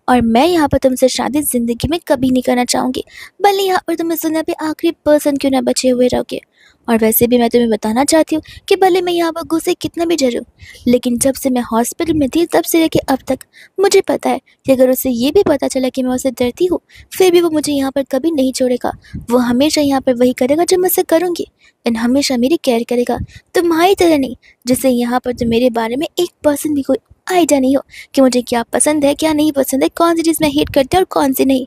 और मैं यहाँ पर तुमसे शादी ज़िंदगी में कभी नहीं करना चाहूँगी, भले यहाँ पर तुम इस दुनिया पे आखिरी पर्सन क्यों ना बचे हुए रहोगे। और वैसे भी मैं तुम्हें बताना चाहती हूँ कि भले मैं यहाँ पर गुस्से कितना भी डरूँ, लेकिन जब से मैं हॉस्पिटल में थी तब से लेके अब तक मुझे पता है कि अगर उसे ये भी पता चला कि मैं उसे डरती हूँ, फिर भी वो मुझे यहाँ पर कभी नहीं छोड़ेगा। वो हमेशा यहाँ पर वही करेगा जो मैं उसे करूँगी, एंड हमेशा मेरी केयर करेगा, तुम्हारी तरह नहीं, जिससे यहाँ पर तो मेरे बारे में 1% भी कोई आइडिया नहीं हो कि मुझे क्या पसंद है, क्या नहीं पसंद है, कौन सी चीज़ मैं हेट करती हूँ और कौन सी नहीं।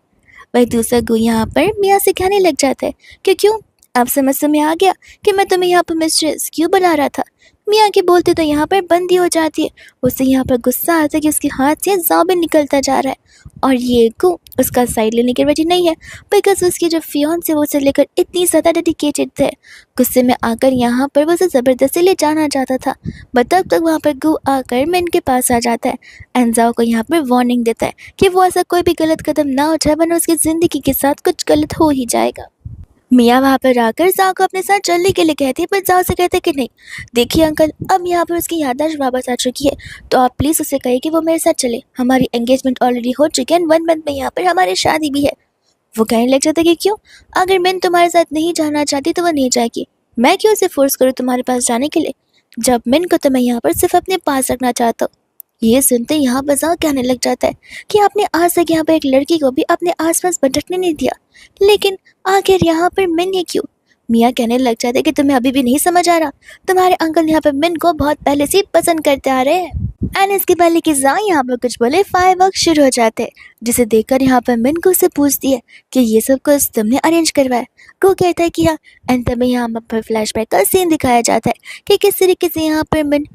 वही दूसरा गु यहाँ पर मियाँ से कहने लग जाता है कि क्यों, अब समझ में आ गया कि मैं तुम्हें यहाँ पर मिस्ट्रेस क्यों बुला रहा था। मियाँ की बोलते तो यहाँ पर बंदी हो जाती है। उसे यहाँ पर गुस्सा आता है कि उसके हाथ से ज़ाबिन निकलता जा रहा है, और ये गु उसका साइड लेने की वजह नहीं है, बिकॉज उसकी जो फियांसे वो उसे लेकर इतनी ज़्यादा डेडिकेटेड थे। गुस्से में आकर यहाँ पर वो उसे ज़बरदस्ती ले जाना चाहता था, बट तब तक वहाँ पर गु आकर मिन के पास आ जाता है एंड जाओ को यहाँ पर वार्निंग देता है कि वो ऐसा कोई भी गलत कदम ना उठाए, वरना उसकी ज़िंदगी के साथ कुछ गलत हो ही जाएगा। मियाँ वहाँ पर आकर जाओ को अपने साथ चलने के लिए कहती है, पर जाओ से कहते कि नहीं, देखिए अंकल, अब यहाँ पर उसकी याददाश्त वापस आ चुकी है, तो आप प्लीज़ उसे कहिए कि वो मेरे साथ चले। हमारी एंगेजमेंट ऑलरेडी हो चुकी है एंड 1 मंथ में यहाँ पर हमारी शादी भी है। वो कहने लग जाता है कि क्यों, अगर मैं तुम्हारे साथ नहीं जाना चाहती तो वो नहीं जाएगी, मैं क्यों उसे फोर्स करूँ तुम्हारे पास जाने के लिए, जब मिन को तो मैं यहाँ पर सिर्फ अपने पास रखना चाहता हूँ। ये सुनते यहाँ बजाओ कहने लग जाता है कि आपने आज तक यहाँ पर एक लड़की को भी अपने आसपास भटकने नहीं दिया, लेकिन आखिर यहाँ पर मिन ये क्यों। मियाँ कहने लग जाते कि तुम्हें अभी भी नहीं समझ आ रहा, तुम्हारे अंकल यहाँ पर मिन को बहुत पहले से ही पसंद करते आ रहे हैं। एंड इसके पहले कि जा यहाँ पर कुछ बोले, फायरवर्क शुरू हो जाते हैं, जिसे देखकर यहाँ पर मिन को उससे पूछती है कि ये सब कुछ तुमने अरेंज करवाया। को कहता है कि हाँ, एंड तभी यहाँ पर फ्लैशबैक का सीन दिखाया जाता है कि किस तरीके से यहाँ पर मिन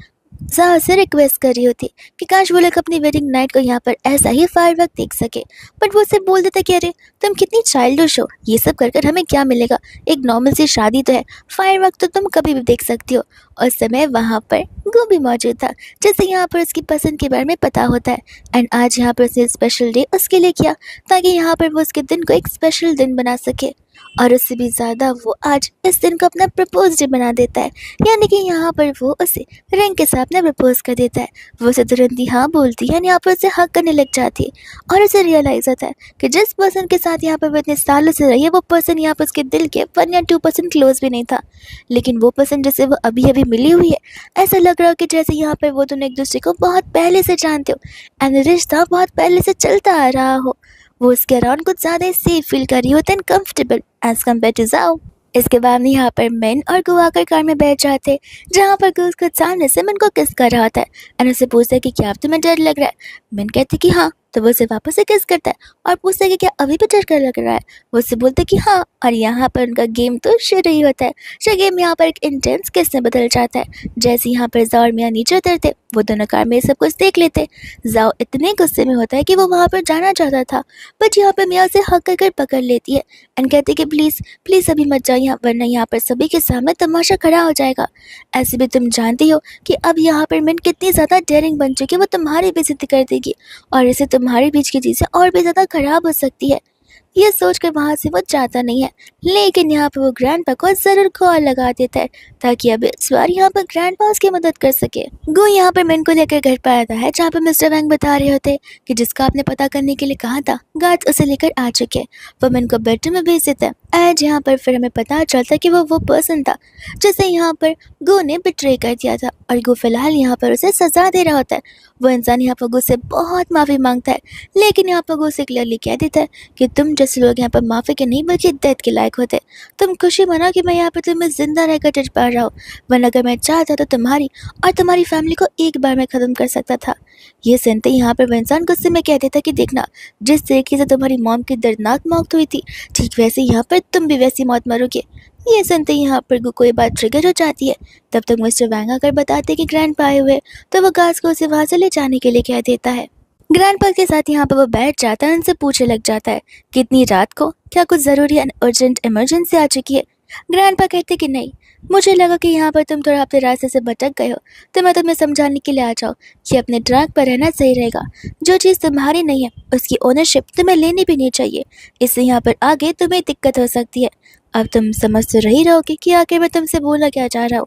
ज़ाहिर से रिक्वेस्ट कर रही होती कि काश वो लोग अपनी वेडिंग नाइट को यहाँ पर ऐसा ही फायरवर्क देख सके, बट वो उसे बोल देता कि अरे तुम कितनी चाइल्डिश हो, ये सब कर कर हमें क्या मिलेगा, एक नॉर्मल सी शादी तो है, फायरवर्क तो तुम कभी भी देख सकती हो। उस समय वहाँ पर गो भी मौजूद था, जिसे यहाँ पर उसकी पसंद के बारे में पता होता है। एंड आज यहाँ पर उसने स्पेशल डे उसके लिए किया ताकि यहाँ पर वो उसके दिन को एक स्पेशल दिन बना सके। और उससे भी ज़्यादा वो आज इस दिन को अपना प्रपोज डे बना देता है, यानी कि यहाँ पर वो उसे रिंग के साथ में प्रपोज कर देता है। वो उसे तुरंत ही हाँ बोलती है, यहाँ पर उसे हक करने लग जाती है और उसे रियलाइज़ होता है कि जिस पर्सन के साथ यहाँ पर वो इतने सालों से रही है, वो पर्सन यहाँ पर उसके दिल के 1 या 2% क्लोज भी नहीं था। लेकिन वो पर्सन जिससे वो अभी अभी मिली हुई है, ऐसा लग रहा हो कि जैसे यहाँ पर वो दोनों एक दूसरे को बहुत पहले से जानते हो एंड रिश्ता बहुत पहले से चलता आ रहा हो। वो उसके अराउंड कुछ ज़्यादा ही सेफ फील कर रही होती है and comfortable as compare to जाओ। इसके बाद में यहाँ पर मिन और गो आकर कार में बैठ जाते, जहाँ पर गो उसके सामने से मिन को किस कर रहा होता है एंड उससे पूछता है कि क्या अब तुम्हें डर लग रहा है। मिन कहती कि हाँ, तो वो उसे वापस से किस करता है और पूछता है कि क्या अभी भी डर कर लग रहा है। वो उससे बोलते कि हाँ, और यहाँ पर उनका गेम तो शुरू ही होता है। जो गेम यहाँ पर एक इंटेंस किस में बदल जाता है। जैसे यहाँ पर जाओ और मियाँ नीचे उतरते, वो दोनों कार में सब कुछ देख लेते। जाओ इतने गुस्से में होता है कि वो वहाँ पर जाना चाहता था, बट यहाँ पर मियाँ उसे हक कर पकड़ लेती है एंड कहती है कि प्लीज़ प्लीज़ अभी मत जाओ यहाँ, वरना यहाँ पर सभी के सामने तमाशा खड़ा हो जाएगा। ऐसे भी तुम जानती हो कि अब यहाँ पर मिन कितनी ज़्यादा डेयरिंग बन चुकी है, वो तुम्हारी बेइज्जती कर देगी और इसे तुम्हारे बीच की चीज़ें और भी ज़्यादा खराब हो सकती है। ये सोचकर वहाँ से वो जाता नहीं है, लेकिन यहाँ पर वो ग्रैंडपा को ज़रूर कॉल लगा देता है ताकि अब इस बार यहाँ पर ग्रैंडपा उसकी मदद कर सके। गो यहाँ पर मिन को लेकर घर पर आता है, जहाँ पर मिस्टर वैंग बता रहे होते कि जिसका आपने पता करने के लिए कहा था, गार्ड उसे लेकर आ चुके। वो मिन को बेडरूम में भेज देता है एंड यहाँ पर फिर हमें पता चलता है कि वो पर्सन था जिसे यहाँ पर गो ने बिट्रे कर दिया था और गो फिलहाल यहाँ पर उसे सजा दे रहा होता है। वो इंसान यहाँ पर गो से बहुत माफ़ी मांगता है, लेकिन यहाँ पर गो से क्लियरली कह देता है कि तुम जैसे लोग यहाँ पर माफ़ी के नहीं बल्कि डेथ के लायक होते। तुम खुशी मनाओ कि मैं यहाँ पर तुम्हें जिंदा रहकर टिट पा रहा हूँ, वरना अगर मैं चाहता तो तुम्हारी और तुम्हारी फैमिली को एक बार में ख़त्म कर सकता था। ये सुनते यहाँ पर वो इंसान गुस्से में कह देता कि देखना, जिस तरीके से तुम्हारी मॉम की दर्दनाक मौत हुई थी, ठीक वैसे यहाँ पर तुम भी वैसी मौत मरोगे। ये सुनते यहाँ पर गो कोई बात ट्रिगर हो जाती है। तब तक मिस्टर वैंग आकर बताते कि ग्रैंडपा आए हुए, तो वो गार्ड्स को उसे वहाँ से ले जाने के लिए कह देता है। ग्रैंडपा के साथ यहाँ पर वो बैठ जाता है, उनसे पूछने लग जाता है कितनी रात को, क्या कुछ ज़रूरी एंड अर्जेंट इमरजेंसी आ चुकी है। ग्रैंडपा कहते कि नहीं, मुझे लगा कि यहाँ पर तुम थोड़ा अपने रास्ते से भटक गए हो, तो मैं तुम्हें समझाने के लिए आ जाऊँ कि अपने ट्रैक पर रहना सही रहेगा। जो चीज़ तुम्हारी नहीं है उसकी ओनरशिप तुम्हें लेनी भी नहीं चाहिए, इससे यहाँ पर आगे तुम्हें दिक्कत हो सकती है। अब तुम समझ तो रही रहोगे कि आखिर मैं तुमसे बोलना क्या चाह रहा हूँ।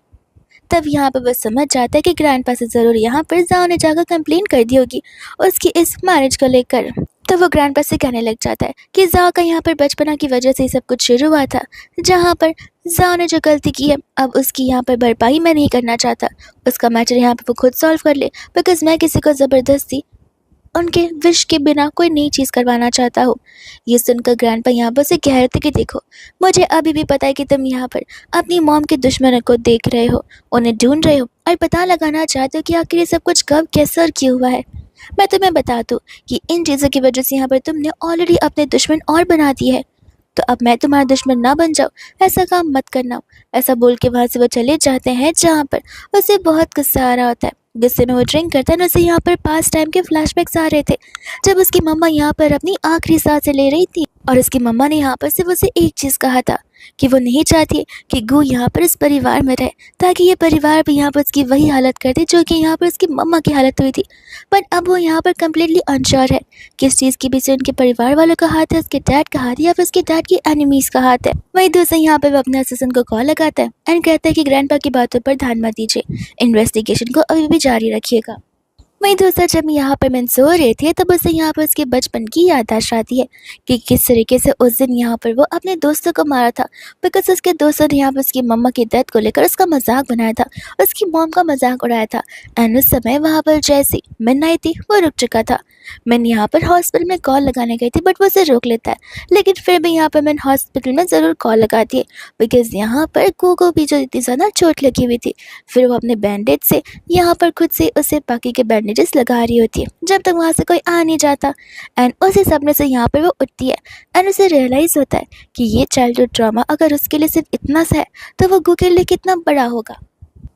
तब यहाँ पर वो समझ जाता है कि ग्रैंडपा से ज़रूर यहाँ पर जाओ ने जाकर कंप्लेन कर दी होगी उसकी इस मैरिज को लेकर। तो वो ग्रैंडपा से कहने लग जाता है कि जाओ का यहाँ पर बचपना की वजह से ही सब कुछ शुरू हुआ था, जहाँ पर जाओ ने जो गलती की है अब उसकी यहाँ पर भरपाई मैं नहीं करना चाहता। उसका मैटर यहाँ पर वो खुद सॉल्व कर ले, बिकॉज मैं किसी को ज़बरदस्ती उनके विश के बिना कोई नई चीज़ करवाना चाहता हूँ। ये सुनकर ग्रैंडपा यहाँ पर से कह रहे थे कि देखो, मुझे अभी भी पता है कि तुम यहाँ पर अपनी मॉम के दुश्मनों को देख रहे हो, उन्हें ढूंढ रहे हो और पता लगाना चाहते हो कि आखिर ये सब कुछ कब कैसे और क्यों हुआ है। मैं तुम्हें बता दूँ कि इन चीज़ों की वजह से यहाँ पर तुमने ऑलरेडी अपने दुश्मन और बना दिए हैं, तो अब मैं तुम्हारा दुश्मन ना बन जाऊँ, ऐसा काम मत करना। ऐसा बोल के वहाँ से वो चले जाते हैं, जहाँ पर उसे बहुत गुस्सा आ रहा होता है। गुस्से में वो ड्रिंक करता है और उसे यहाँ पर पास टाइम के फ्लैशबैक्स आ रहे थे, जब उसकी मम्मा यहाँ पर अपनी आखिरी सांसें ले रही थी और उसकी मम्मा ने यहाँ पर सिर्फ उसे एक चीज़ कहा था कि वो नहीं चाहती कि गू यहाँ पर इस परिवार में रहे, ताकि ये परिवार भी यहाँ पर उसकी वही हालत कर दे जो कि यहाँ पर उसकी मम्मा की हालत हुई थी। बट अब वो यहाँ पर कम्प्लीटली अनश्योर है किस चीज़ के पीछे उनके परिवार वालों का हाथ है, उसके डैड का हाथ या फिर उसके डैड की एनिमीज़ का हाथ है। वहीं दूसरे यहाँ पर वो अपने असिस्टेंट को कॉल लगाता है एंड कहता है कि ग्रैंडपा की बातों पर ध्यान मत दीजिए, इन्वेस्टिगेशन को अभी भी जारी रखिएगा। वहीं दूसरा जब यहाँ पर मैं सो रही थी, तब उसे यहाँ पर उसके बचपन की याददाश्त आती है कि किस तरीके से उस दिन यहाँ पर वो अपने दोस्तों को मारा था, बिकॉज उसके दोस्तों ने यहाँ पर उसकी मम्मा की डेथ को लेकर उसका मजाक बनाया था, उसकी मॉम का मजाक उड़ाया था। एंड उस समय वहाँ पर जैसी मिन आई थी वो रुक चुका था। मैंने यहाँ पर हॉस्पिटल में कॉल लगाने गई थी, बट वो उसे रोक लेता है, लेकिन फिर भी यहाँ पर मैंने हॉस्पिटल में ज़रूर कॉल लगाती है, बिकॉज यहाँ पर को भी जो इतनी ज़्यादा चोट लगी हुई थी, फिर वो अपने बैंडेज से यहाँ पर खुद से उसे बाकी के बैंडेजेस लगा रही होती है, जब तक वहाँ से कोई आ नहीं जाता। एंड उसी सपने से यहाँ पर वो उठती है एंड उसे रियलाइज़ होता है कि ये चाइल्डहुड ट्रॉमा अगर उसके लिए सिर्फ इतना सा है, तो वो गो के लिए कितना बड़ा होगा।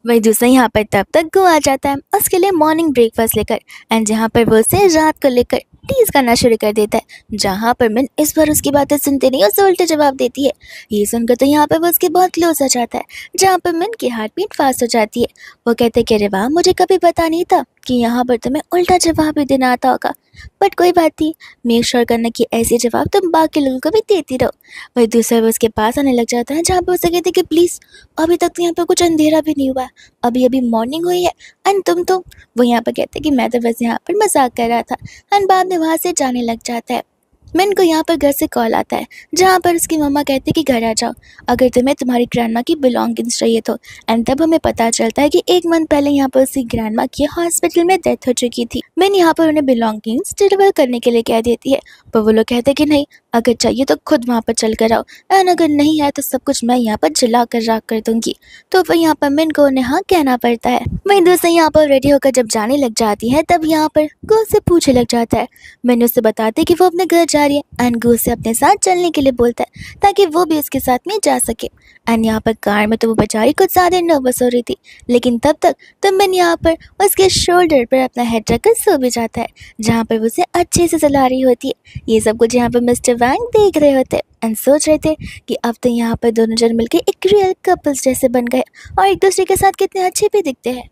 वही दूसरा यहाँ पर तब तक गो आ जाता है उसके लिए मॉर्निंग ब्रेकफास्ट लेकर, एंड जहाँ पर वो उसे रात को लेकर टीज करना शुरू कर देता है, जहाँ पर मिन इस बार उसकी बातें सुनते नहीं, उसे उल्टे जवाब देती है। ये सुनकर तो यहाँ पर वो उसके बहुत क्लोज हो जाता है, जहाँ पर मिन की हार्ट बीट फास्ट हो जाती है। वो कहते हैं कि अरे वाह, मुझे कभी पता नहीं था कि यहाँ पर तुम्हें उल्टा जवाब भी देना आता होगा, बट कोई बात नहीं, मेक श्योर करना कि ऐसे जवाब तुम बाकी लोगों को भी देती रहो। वही दूसरा वो उसके पास आने लग जाता है, जहाँ पर उसे कहते हैं कि प्लीज़, अभी तक तो यहाँ पर कुछ अंधेरा भी नहीं हुआ है, अभी अभी मॉर्निंग हुई है, एंड तुम तो। वो यहाँ पर कहते हैं कि मैं तो बस यहाँ पर मजाक कर रहा था, एंड बाद में वहाँ से जाने लग जाता है। मिन को यहाँ पर घर से कॉल आता है, जहाँ पर उसकी मम्मा कहती है कि घर आ जाओ, अगर तुम्हें तुम्हारी ग्रैंडमा की बिलोंगिंग्स चाहिए तो। एंड तब हमें पता चलता है कि एक मंथ पहले यहाँ पर उसकी ग्रैंडमा की हॉस्पिटल में डेथ हो चुकी थी। मिन यहाँ पर उन्हें बिलोंगिंग्स डिलीवर करने के लिए कह देती है, पर वो लोग कहते हैं कि नहीं, अगर चाहिए तो खुद वहाँ पर चल कर आओ, एंड अगर नहीं है तो सब कुछ मैं यहाँ पर जला कर राख कर दूंगी। तो फिर यहाँ पर मिन को उन्हें हाँ कहना पड़ता है। वहीं दूसरे यहाँ पर रेडी होकर जब जाने लग जाती है, तब यहाँ पर गो से पूछने लग जाता है। मैंने उससे बताते कि वो अपने घर जा रही है, एंड गो से अपने साथ चलने के लिए बोलता है ताकि वो भी उसके साथ में जा सके। एंड यहाँ पर कार में तो वो बेचारी कुछ ज़्यादा नर्वस हो रही थी, लेकिन तब तक तो मैन यहाँ पर उसके शोल्डर पर अपना हेड रखकर सो भी जाता है, जहाँ पर वो उसे अच्छे से चला रही होती है। ये सब कुछ यहाँ पर मिस्टर वैंग देख रहे होते एंड सोच रहे थे कि अब तो यहाँ पर दोनों जन मिलकर एक रियल कपल्स जैसे बन गए और एक दूसरे के साथ कितने अच्छे भी दिखते हैं।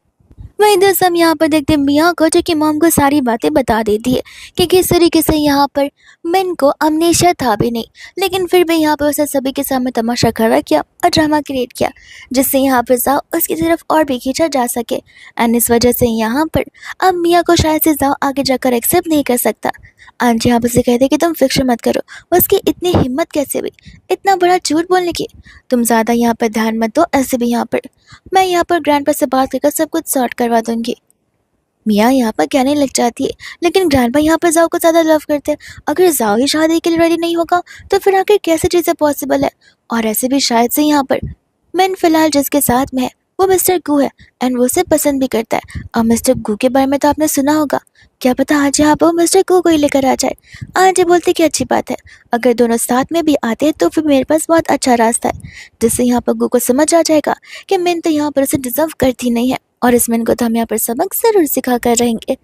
वहीं दोस्त हम यहाँ पर देखते हैं मियाँ को, जो कि मॉम को सारी बातें बता देती है कि किस तरीके से यहाँ पर मिन को अमनेशिया था भी नहीं, लेकिन फिर भी यहाँ पर उसे सभी के सामने तमाशा खड़ा किया और ड्रामा क्रिएट किया, जिससे यहाँ पर जाओ उसकी तरफ और भी खींचा जा सके। एंड इस वजह से यहाँ पर अब मियाँ को शायद से जाओ आगे जाकर एक्सेप्ट नहीं कर सकता। आंटी यहाँ पर से कहते कि तुम फिक्र मत करो, उसकी इतनी हिम्मत कैसे हुई इतना बड़ा झूठ बोलने की, तुम ज़्यादा यहाँ पर ध्यान मत दो, ऐसे भी यहाँ पर मैं यहाँ पर ग्रैंडपा से बात करके सब कुछ सॉर्ट करवा दूंगी। मियाँ यहाँ पर कहने लग जाती है, लेकिन ग्रैंडपा यहाँ पर जाओ को ज़्यादा लव करते हैं, अगर जाओ ही शादी के लिए रेडी नहीं होगा तो फिर आखिर कैसे चीज़ें पॉसिबल है। और ऐसे भी शायद से यहाँ पर मैन फिलहाल जिसके साथ में है वो मिस्टर गू है, एंड वो उसे पसंद भी करता है। अब मिस्टर गू के बारे में तो आपने सुना होगा, क्या पता आज यहाँ पर मिस्टर गू को ही लेकर आ जाए। आज ये बोलते कि अच्छी बात है, अगर दोनों साथ में भी आते हैं तो फिर मेरे पास बहुत अच्छा रास्ता है, जिससे यहाँ पर गू को समझ आ जाएगा कि मैन तो यहाँ पर उसे डिजर्व करती नहीं है, और इस मैन को तो हम यहाँ पर सबक जरूर सिखा कर रहेंगे।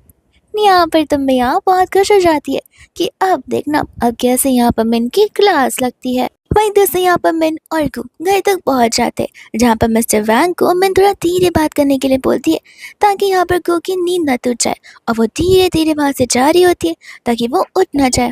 यहाँ पर तो मैं बहुत खुश हो जाती है कि अब देखना अब कैसे यहाँ पर मिन की क्लास लगती है। वहीं दूसरे यहाँ पर मिन और गू घर तक पहुंच जाते हैं, जहाँ पर मिस्टर वैंग को मिन थोड़ा धीरे बात करने के लिए बोलती है ताकि यहाँ पर गू की नींद न टूट जाए, और वो धीरे धीरे वहाँ से जा रही होती है ताकि वो उठ ना जाए।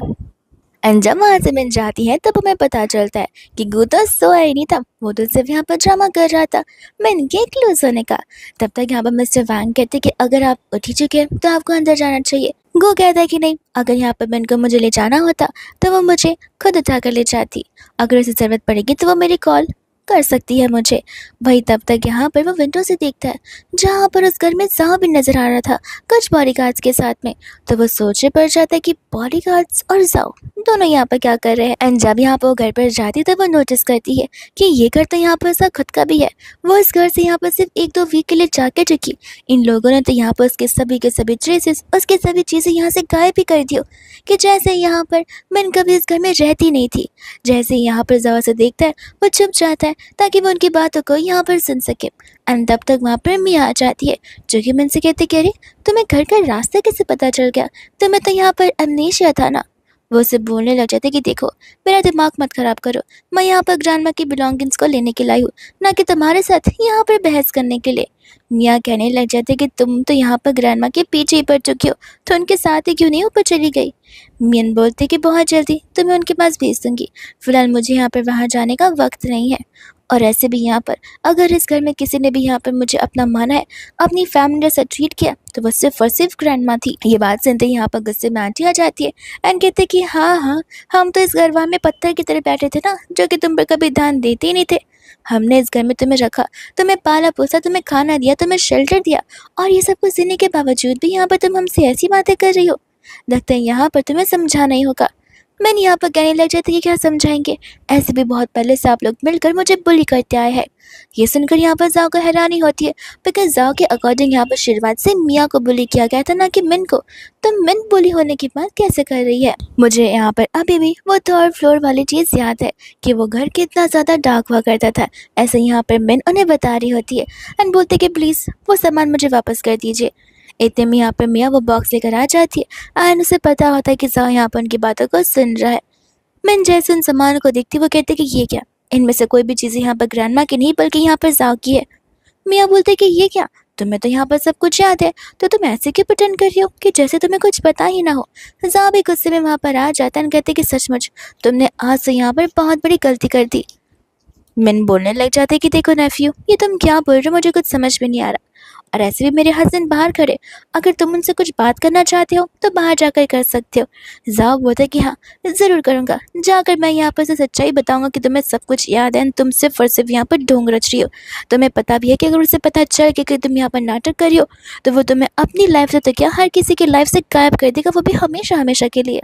एंड जब वहाँ से मिन जाती है तब हमें पता चलता है कि गू तो सोया ही नहीं था, वो तो सिर्फ यहाँ पर ड्रामा कर रहा था मिन के क्लोज होने का। तब तक यहाँ पर मिस्टर वैंग कहते कि अगर आप उठ ही चुके हैं तो आपको अंदर जाना चाहिए। गो कहता है कि नहीं, अगर यहाँ पर मिन को मुझे ले जाना होता तो वो मुझे खुद उठा कर ले जाती, अगर उसे ज़रूरत पड़ेगी तो वो मेरी कॉल कर सकती है मुझे। वही तब तक यहाँ पर वो विंडो से देखता है, जहाँ पर उस घर में जाओ भी नजर आ रहा था कुछ बॉडीगार्ड्स के साथ में। तो वो सोचे पड़ जाता है कि बॉडीगार्ड्स और जाओ दोनों यहाँ पर क्या कर रहे हैं। एंड जब यहाँ पर वो घर पर जाती है तो वो नोटिस करती है कि ये घर तो यहाँ पर उसका खुद का भी है। वो इस घर से यहाँ पर सिर्फ 1-2 वीक के लिए जाकर चुकी, इन लोगों ने तो यहाँ पर उसके सभी के सभी ट्रेसेस, उसकी सभी चीज़ें यहाँ से गायब भी कर दी कि जैसे यहाँ पर मिन कभी इस घर में रहती नहीं थी। जैसे यहाँ पर जावा से देखता है वो चुप जाता है ताकि वो उनकी बातों को यहाँ पर सुन सके। एंड तब तक वहाँ पर मियाँ आ जाती है, जो कि मिन से कहती कि अरे तुम्हें घर का रास्ता कैसे पता चल गया, तुम्हें तो यहाँ पर अमनेशिया था ना। वो उसे बोलने लग जाते कि देखो मेरा दिमाग मत खराब करो, मैं यहाँ पर ग्रैंडमा की बिलोंगिंग्स को लेने के लाई हूँ, ना कि तुम्हारे साथ यहाँ पर बहस करने के लिए। मियाँ कहने लग जाते कि तुम तो यहाँ पर ग्रैंडमा के पीछे ही पड़ चुकी हो, तो उनके साथ ही क्यों नहीं ऊपर चली गई। मियन बोलते कि बहुत जल्दी तुम्हें उनके पास भेज दूंगी, फिलहाल मुझे यहाँ पर वहाँ जाने का वक्त नहीं है। और ऐसे भी यहाँ पर अगर इस घर में किसी ने भी यहाँ पर मुझे अपना माना है, अपनी फैमिली जैसा ट्रीट किया, तो वो सिर्फ और सिर्फ ग्रैंडमा थी। ये बात सुनते ही यहाँ पर गुस्से में आंटी आ जाती है एंड कहते कि हाँ हाँ, हम तो इस घर में पत्थर की तरह बैठे थे ना, जो कि तुम पर कभी ध्यान देते ही नहीं थे। हमने इस घर में तुम्हें रखा, तुम्हें पाला पोसा, तुम्हें खाना दिया, तुम्हें शेल्टर दिया, और ये सब कुछ देने के बावजूद भी यहाँ पर तुम हमसे ऐसी बातें कर रही हो। लगता है यहाँ पर तुम्हें समझाना ही होगा। मैंने यहाँ पर कहने लग जाती कि क्या समझाएंगे, ऐसे भी बहुत पहले से आप लोग मिलकर मुझे बुली करते आए हैं। ये सुनकर यहाँ पर जाओ को हैरानी होती है, बिकॉज जाओ के अकॉर्डिंग यहाँ पर शुरुआत से मियाँ को बुली किया गया था, ना कि मिन को। तो मिन बुली होने की बात कैसे कर रही है। मुझे यहाँ पर अभी भी वो 3rd फ्लोर वाली चीज़ याद है कि वो घर कितना ज़्यादा डार्क हुआ करता था। ऐसे यहाँ पर मिन उन्हें बता रही होती है एंड बोलते कि प्लीज़ वो सामान मुझे वापस कर दीजिए। इतने में यहाँ पर मियाँ वो बॉक्स लेकर आ जाती है एंड उसे पता होता है कि जाओ यहाँ पर उनकी बातों को सुन रहा है। मिन जैसे उन सामानों को देखती वो कहते कि ये क्या, इनमें से कोई भी चीज़ें यहाँ पर ग्रैंडमा की नहीं बल्कि यहाँ पर जाओ की है। मियाँ बोलते कि ये क्या, तुम्हें तो यहाँ पर सब कुछ याद है, तो तुम ऐसे क्यों प्रिटेंड कर रही हो कि जैसे तुम्हें कुछ पता ही ना हो। जाओ भी गुस्से में वहाँ पर आ जाता है और कहते कि सचमुच तुमने आज से यहाँ पर बहुत बड़ी गलती कर दी। मिन बोलने लग जाते कि देखो नेफ्यू, ये तुम क्या बोल रहे हो, मुझे कुछ समझ में नहीं आ रहा। और ऐसे भी मेरे हस्बैंड बाहर खड़े, अगर तुम उनसे कुछ बात करना चाहते हो तो बाहर जाकर कर सकते हो। जाओ बोलता कि हाँ ज़रूर करूँगा, जाकर मैं यहाँ पर से सच्चाई बताऊँगा कि तुम्हें सब कुछ याद है, तुम सिर्फ और सिर्फ यहाँ पर ढोंग रच रही हो। तुम्हें पता भी है कि अगर उसे पता चल के कि तुम यहाँ पर नाटक कर रही हो तो वो तुम्हें अपनी लाइफ से तो क्या हर किसी की लाइफ से गायब कर देगा, वो भी हमेशा हमेशा के लिए।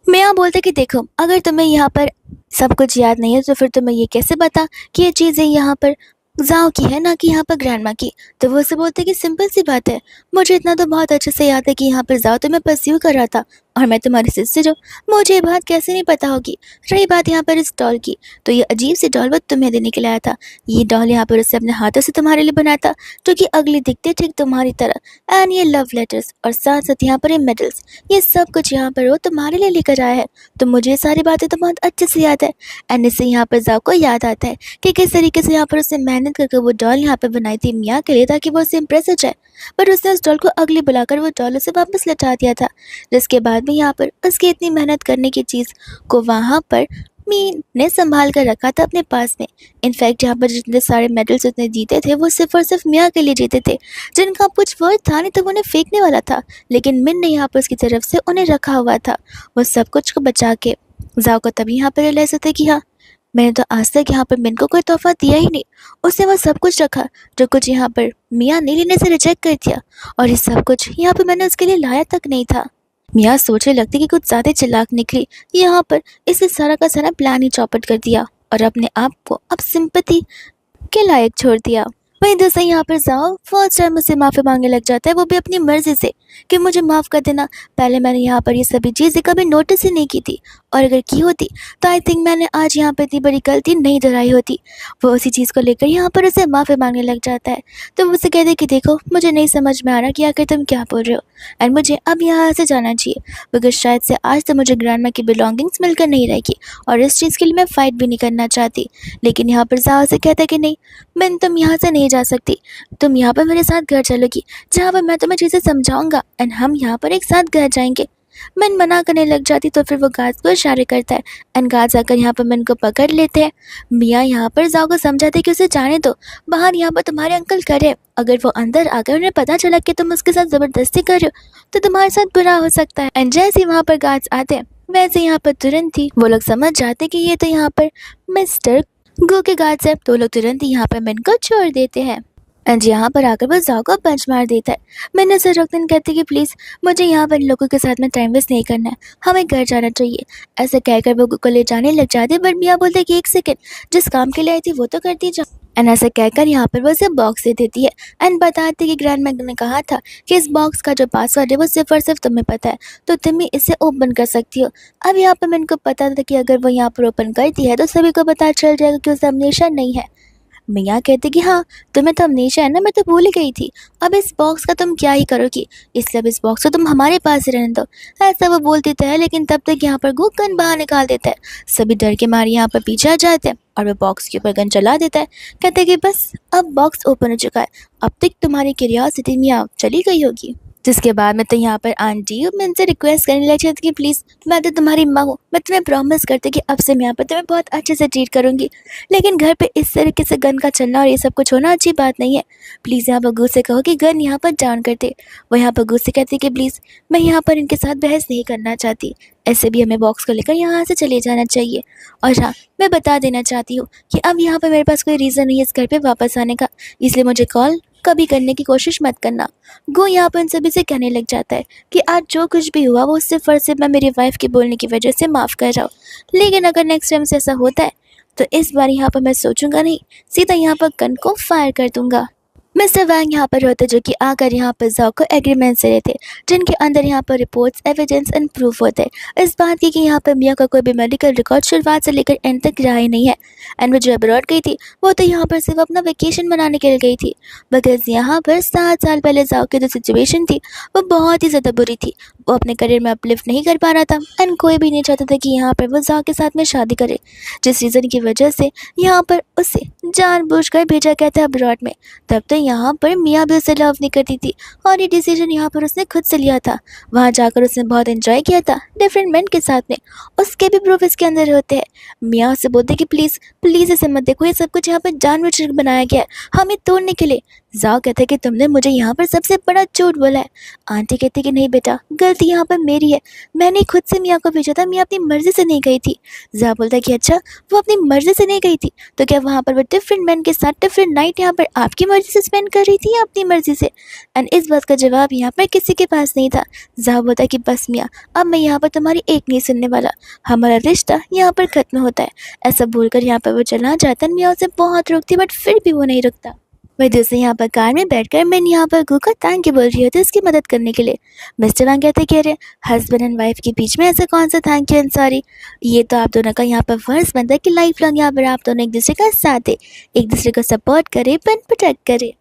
मैं यहाँ बोलते कि देखो अगर तुम्हें यहाँ पर सब कुछ याद नहीं है तो फिर तुम्हें ये कैसे पता कि ये चीज़ें यहाँ पर जाओ की है ना कि यहाँ पर ग्रैंडमा की। तो वो उसे बोलते कि सिंपल सी बात है, मुझे इतना तो बहुत अच्छे से याद है कि यहाँ पर जाओ तो मैं परस्यू कर रहा था और मैं तुम्हारी सिस्टर हूँ, मुझे ये बात कैसे नहीं पता होगी। रही बात यहाँ पर इस डॉल की, तो ये अजीब सी डॉल वो तुम्हें देने के लिए आया था। ये डॉल यहाँ पर उससे अपने हाथों से तुम्हारे लिए बनाया था, जो कि अगली दिखते ठीक तुम्हारी तरह। एंड ये लव लेटर्स और साथ साथ यहाँ पर ये मेडल्स, ये सब कुछ यहाँ पर वो तुम्हारे लिए लेकर आया है। तो मुझे ये सारी बातें तो बहुत अच्छे से याद है। एंड इससे यहाँ पर जाओ को याद आता है कि किस तरीके से यहाँ पर उसने मेहनत करके वो डॉल यहाँ पर बनाई थी मियाँ के लिए ताकि वो उससे इम्प्रेस हो जाए, पर उसने उस डॉल को अगली बुलाकर वो डॉल उसे वापस लौटा दिया था। जिसके बाद भी यहाँ पर उसकी इतनी मेहनत करने की चीज़ को वहाँ पर मी ने संभाल कर रखा था अपने पास में। इनफैक्ट यहाँ पर जितने सारे मेडल्स उसने जीते थे वो सिर्फ और सिर्फ मियाँ के लिए जीते थे, जिनका कुछ वर्थ था नहीं तो वो उन्हें फेंकने वाला था, लेकिन मिन ने यहाँ पर उसकी तरफ से उन्हें रखा हुआ था वो सब कुछ को बचा के। जाओ को तभी यहाँ पर रियलाइज होता है कि हाँ मैंने तो आज तक यहाँ पर मिन को कोई तोहफा दिया ही नहीं, उसने वो सब कुछ रखा जो कुछ यहाँ पर मियाँ ने लेने से रिजेक्ट कर दिया, और ये सब कुछ यहाँ पर मैंने उसके लिए लाया तक नहीं था। मियाँ सोचने लगती कि कुछ ज़्यादा चालाक निकली यहाँ पर, इससे सारा का सारा प्लान ही चौपट कर दिया और अपने आप को अब सिंपैथी के लायक छोड़ दिया। वहीं दूसरा यहाँ पर जाओ फर्स्ट टाइम मुझसे माफ़ी मांगने लग जाता है, वो भी अपनी मर्जी से कि मुझे माफ़ कर देना, पहले मैंने यहाँ पर ये सभी चीज़ें कभी नोटिस ही नहीं की थी, और अगर की होती तो आई थिंक मैंने आज यहाँ पर इतनी बड़ी गलती नहीं दोहराई होती। वो उसी चीज़ को लेकर यहाँ पर उसे माफ़ी मांगने लग जाता है। तो वो उसे कहते कि देखो मुझे नहीं समझ में आ रहा कि आखिर तुम क्या बोल रहे हो, एंड मुझे अब यहाँ से जाना चाहिए बिकॉज शायद से आज तो मुझे ग्रैंडमा की बिलोंगिंग्स मिलकर नहीं रहेगी, और इस चीज़ के लिए मैं फ़ाइट भी नहीं करना चाहती। लेकिन यहाँ पर जाओ से कहता है कि नहीं मैं तुम यहाँ से नहीं जा सकती, तुम यहाँ पर मेरे साथ घर चलोगी जहाँ पर मैं तुम्हें चीज़ें समझाऊंगा एंड हम यहाँ पर एक साथ घर जाएंगे। मन मना करने लग जाती तो फिर वो गार्ड्स को इशारे करता है एंड गार्ड्स आकर यहाँ पर मन को पकड़ लेते हैं। मियाँ यहाँ पर जाओ को समझाते कि उसे जाने दो, बाहर यहाँ पर तुम्हारे अंकल करे, अगर वो अंदर आकर उन्हें पता चला कि तुम उसके साथ ज़बरदस्ती कर रहे हो तो तुम्हारे साथ बुरा हो सकता है। एंड जैसे ही वहाँ पर गार्ड्स आते हैं वैसे यहाँ पर तुरंत ही वो लोग समझ जाते कि ये तो यहाँ पर मिस्टर गो के गार्ड्स है, तो लोग तुरंत ही यहाँ पर मन को छोड़ देते हैं। एंड यहाँ पर आकर वो जाओ को पंच मार देता है। मैंने उसे रोकते दिन कहती कि प्लीज़ मुझे यहाँ पर लोगों के साथ में टाइम वेस्ट नहीं करना है, हमें घर जाना चाहिए। ऐसा कहकर वो को ले जाने लग जाते, बट मियाँ बोलते कि एक सेकंड, जिस काम के लिए आई थी वो तो करती जा। एंड ऐसा कहकर यहाँ पर वो उसे बॉक्स दे देती है एंड बताती कि ग्रैंड मैग ने कहा था कि इस बॉक्स का जो पासवर्ड है वो सिर्फ और सिर्फ तुम्हें पता है, तो तुम ही इसे ओपन कर सकती हो। अब यहाँ पर मैंने को पता था कि अगर वो यहाँ पर ओपन करती है तो सभी को पता चल जाएगा कि उसे अमनेशा नहीं है। मियाँ कहते कि हाँ तुम्हें तो अमनेशा है ना, मैं तो भूल ही गई थी, अब इस बॉक्स का तुम क्या ही करोगी, इसलिए अब इस बॉक्स को तुम हमारे पास ही रहने दो। ऐसा वो बोल देता है, लेकिन तब तक यहाँ पर गो गन बाहर निकाल देता है। सभी डर के मारे यहाँ पर पीछे आ जाते हैं और वो बॉक्स के ऊपर गन चला देता है। कहते हैं कि बस अब बॉक्स ओपन हो चुका है, अब तक तुम्हारी क्यूरियोसिटी मियाँ चली गई होगी। जिसके बाद मैं तो यहाँ पर आंटी मैं इनसे रिक्वेस्ट करने लगी थी कि प्लीज़ मैं तो तुम्हारी माँ हूँ, मैं तुम्हें प्रॉमिस करती कि अब से मैं यहाँ पर तुम्हें बहुत अच्छे से ट्रीट करूँगी, लेकिन घर पे इस तरीके से गन का चलना और ये सब कुछ होना अच्छी बात नहीं है। प्लीज़ यहाँ पर गू से कहो कि गन यहाँ पर डाउन कर दे। वो यहाँ पर गू से कहती कि प्लीज़ मैं यहाँ पर इनके साथ बहस नहीं करना चाहती, ऐसे भी हमें बॉक्स को लेकर यहाँ से चले जाना चाहिए। और हाँ मैं बता देना चाहती हूँ कि अब यहाँ पर मेरे पास कोई रीज़न नहीं है इस घर पर वापस आने का, इसलिए मुझे कॉल कभी करने की कोशिश मत करना। गो यहाँ पर इन सभी से कहने लग जाता है कि आज जो कुछ भी हुआ वो सिर्फ और सिर्फ मैं मेरी वाइफ के बोलने की वजह से माफ़ कर रहा हूँ, लेकिन अगर नेक्स्ट टाइम से ऐसा होता है तो इस बार यहाँ पर मैं सोचूंगा नहीं, सीधा यहाँ पर गन को फायर कर दूंगा। मिस्टर वैंग यहाँ पर होते जो कि आकर यहाँ पर जाओ को एग्रीमेंट से रहते, जिनके अंदर यहाँ पर रिपोर्ट्स एविडेंस एंड प्रूफ होते हैं इस बात की कि यहाँ पर मिया का कोई भी मेडिकल रिकॉर्ड शुरुआत से लेकर एंड तक रहा ही नहीं है। एंड वो जो अब्रॉड गई थी वो तो यहाँ पर सिर्फ अपना वेकेशन मनाने के लिए गई थी, बिकॉज यहाँ पर 7 साल पहले जाओ की जो सिचुएशन थी वो बहुत ही ज़्यादा बुरी थी। वो अपने करियर में अपलिफ्ट नहीं कर पा रहा था एंड कोई भी नहीं चाहता था कि यहाँ पर वो जाओ के साथ में शादी करे, जिस रीज़न की वजह से यहाँ पर उसे जानबूझकर भेजा गया था अब्रॉड में। तब तो यहाँ पर मियाँ भी उसे लव नहीं करती थी और ये डिसीजन यहाँ पर उसने खुद से लिया था। वहाँ जाकर उसने बहुत एंजॉय किया था डिफरेंट मेन के साथ में, उसके भी प्रूफ इसके अंदर होते हैं। मियाँ उसे बोलते कि प्लीज़ प्लीज़ इसे मत देखो, ये सब कुछ यहाँ पर जानबूझकर बनाया गया है हमें तोड़ने के लिए। जाओ कहते कि तुमने मुझे यहाँ पर सबसे बड़ा झूठ बोला है। आंटी कहती कि नहीं बेटा, गलती यहाँ पर मेरी है, मैंने खुद से मियाँ को भेजा था, मियाँ अपनी मर्जी से नहीं गई थी। जा बोलता है कि अच्छा वो अपनी मर्जी से नहीं गई थी तो क्या वहाँ पर वो डिफरेंट मैन के साथ डिफरेंट नाइट यहाँ पर आपकी मर्जी से स्पेंड कर रही थी या अपनी मर्जी से? एंड इस बात का जवाब यहाँ पर किसी के पास नहीं था। जा बोलता है कि बस मियाँ, अब मैं यहाँ पर तुम्हारी एक नहीं सुनने वाला, हमारा रिश्ता यहाँ पर ख़त्म होता है। ऐसा बोलकर यहाँ पर वो चला जाता है। मियाँ उसे बहुत रोकती बट फिर भी वो नहीं रुकता। वही दूसरे यहाँ पर कार में बैठकर मैं यहाँ पर गु का थैंक यू बोल रही होती उसकी मदद करने के लिए। मिस्टर वैंग कहते कि अरे हस्बैंड एंड वाइफ के बीच में ऐसा कौन सा थैंक यू एंड सॉरी, ये तो आप दोनों का यहाँ पर फर्ज बनता है कि लाइफ लॉन्ग यहाँ पर आप दोनों एक दूसरे का साथ दे, एक दूसरे को सपोर्ट करे एंड प्रोटेक्ट करे।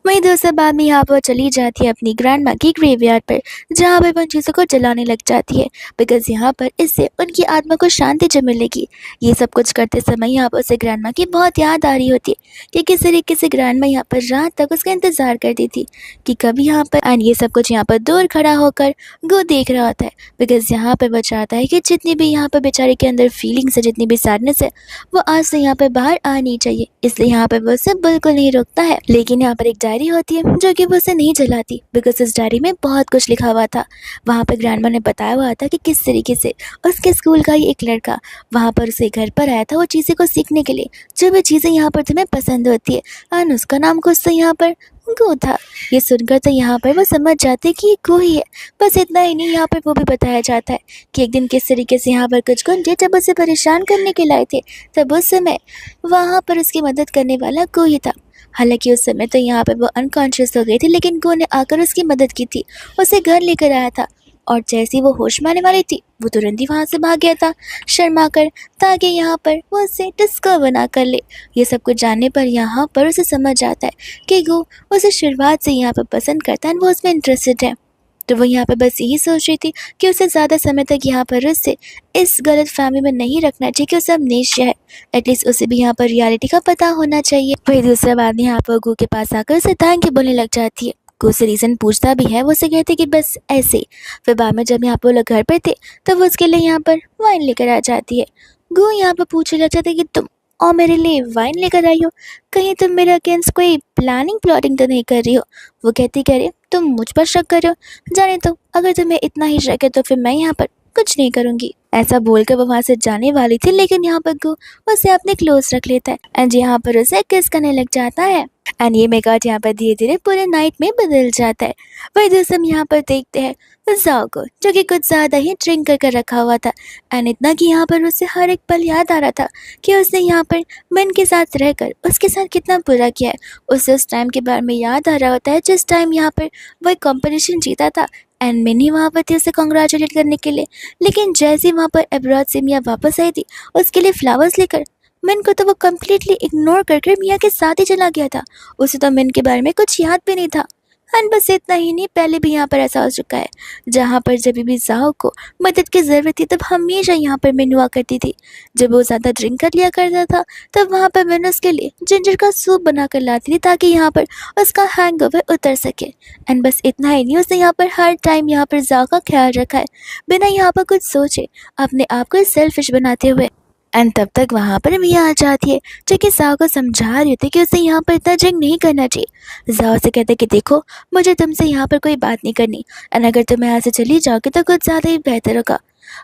वहीं दूसरे बाद में यहाँ पर चली जाती है अपनी ग्रैंड माँ की ग्रेवयार्ड पर, जहाँ पर उन चीज़ों को जलाने लग जाती है, बिकॉज यहाँ पर इससे उनकी आत्मा को शांति जो मिलेगी। ये सब कुछ करते समय यहाँ पर उसे ग्रैंड माँ की बहुत याद आ रही होती है कि किस तरीके से ग्रैंड माँ यहाँ पर रात तक उसका इंतज़ार करती थी कि कभी यहाँ पर, एंड ये सब कुछ यहाँ पर दूर खड़ा होकर गो देख रहा होता है, बिकॉज यहाँ पर वो चाहता है कि जितनी भी यहाँ पर बेचारे के अंदर फीलिंग्स है, जितनी भी सैडनेस है, वो आज से यहाँ पर बाहर आनी चाहिए। इसलिए यहाँ पर वो उसे बिल्कुल नहीं रोकता है। लेकिन यहाँ पर एक डायरी होती है जो कि वो उसे नहीं जलाती, बिकॉज इस डायरी में बहुत कुछ लिखा हुआ था। वहाँ पर ग्रैंडमा ने बताया हुआ था कि किस तरीके से उसके स्कूल का ही एक लड़का वहाँ पर उसे घर पर आया था वो चीज़ें को सीखने के लिए, जो भी चीज़ें यहाँ पर तुम्हें पसंद होती है, और उसका नाम कुछ तो यहाँ पर गो था। ये सुनकर तो यहाँ पर वो समझ जाते कि ये गो ही है। बस इतना ही नहीं, यहाँ पर वो भी बताया जाता है कि एक दिन किस तरीके से यहाँ पर कुछ गुंडे जब उसे परेशान करने के लाए थे, तब उस समय वहाँ पर उसकी मदद करने वाला गो ही था। हालांकि उस समय तो यहाँ पर वो अनकॉन्शियस हो गई थी, लेकिन गो ने आकर उसकी मदद की थी, उसे घर लेकर आया था, और जैसे ही वो होश में आने वाली थी वो तुरंत ही वहाँ से भाग गया था शर्मा कर, ताकि यहाँ पर वो उसे डिस्कवर ना कर ले। ये सब कुछ जानने पर यहाँ पर उसे समझ आता है कि गो उसे शुरुआत से यहाँ पर पसंद करता है, वो उसमें इंटरेस्टेड है। तो वो यहाँ पर बस यही सोच रही थी कि उसे ज़्यादा समय तक यहाँ पर उससे इस गलत फैमिली में नहीं रखना चाहिए कि उसे अमनेशिया है, एटलीस्ट उसे भी यहाँ पर रियलिटी का पता होना चाहिए। वही दूसरा बाद में यहाँ पर गो के पास आकर उसे थैंक यू बोलने लग जाती है। गो से रीज़न पूछता भी है, वो उसे कहते कि बस ऐसे ही। फिर बाद में जब यहाँ पर वो लोग घर पर थे तो वो उसके लिए यहाँ पर वाइन लेकर आ जाती है। गो यहाँ पर पूछने लग जाता है कि तुम और मेरे लिए वाइन लेकर आई हो, कहीं तुम मेरे अगेंस्ट कोई प्लानिंग प्लॉटिंग तो नहीं कर रही हो? वो कहती कह रही तुम मुझ पर शक कर रहे हो, जाने तो अगर तुम्हें इतना ही शक है तो फिर मैं यहाँ पर कुछ नहीं करूँगी। ऐसा बोलकर वो वहाँ से जाने वाली थी, लेकिन यहाँ पर गो उसे अपने क्लोज रख लेता है एंड यहाँ पर उसे किस करने लग जाता है। एंड ये मेकआउट यहाँ पर धीरे धीरे पूरे नाइट में बदल जाता है। वही दूसरे हम यहाँ पर देखते हैं जाओ को, जो कि कुछ ज़्यादा ही ड्रिंक कर रखा हुआ था, एंड इतना कि यहाँ पर उसे हर एक पल याद आ रहा था कि उसने यहाँ पर मन के साथ रहकर उसके साथ कितना बुरा किया है। उसे उस टाइम के बारे में याद आ रहा होता है जिस टाइम यहाँ पर वह कंपटीशन जीता था, एंड मैंने वहाँ पर थी उसे कॉन्ग्रेचुलेट करने के लिए। लेकिन जैसे ही वहाँ पर अब्रॉड से मियाँ वापस आई थी उसके लिए फ्लावर्स लेकर, मिन को तो वो कम्प्लीटली इग्नोर करके मियाँ के साथ ही चला गया था। उसे तो मिन के बारे में कुछ याद भी नहीं था। एंड बस इतना ही नहीं, पहले भी यहाँ पर ऐसा हो चुका है, जहाँ पर जब भी जाओ को मदद की ज़रूरत थी तब हमेशा यहाँ पर मिन हुआ करती थी। जब वो ज़्यादा ड्रिंक कर लिया करता था तब वहाँ पर मिन उसके लिए जिंजर का सूप बना कर लाती थी ताकि यहाँ पर उसका हैंगओवर उतर सके। एंड बस इतना ही नहीं, उसने यहाँ पर हर टाइम यहाँ पर जाओ का ख्याल रखा है बिना यहाँ पर कुछ सोचे, अपने आप को सेल्फिश बनाते हुए। एंड तब तक वहाँ पर मियाँ आ जाती है, जो कि जाओ को समझा रही थी कि उसे यहाँ पर इतना ड्रिंक नहीं करना चाहिए। जाओ से कहते कि देखो मुझे तुमसे यहाँ पर कोई बात नहीं करनी, एंड अगर तुम यहाँ से चली जाओगे तो कुछ ज़्यादा ही बेहतर होगा।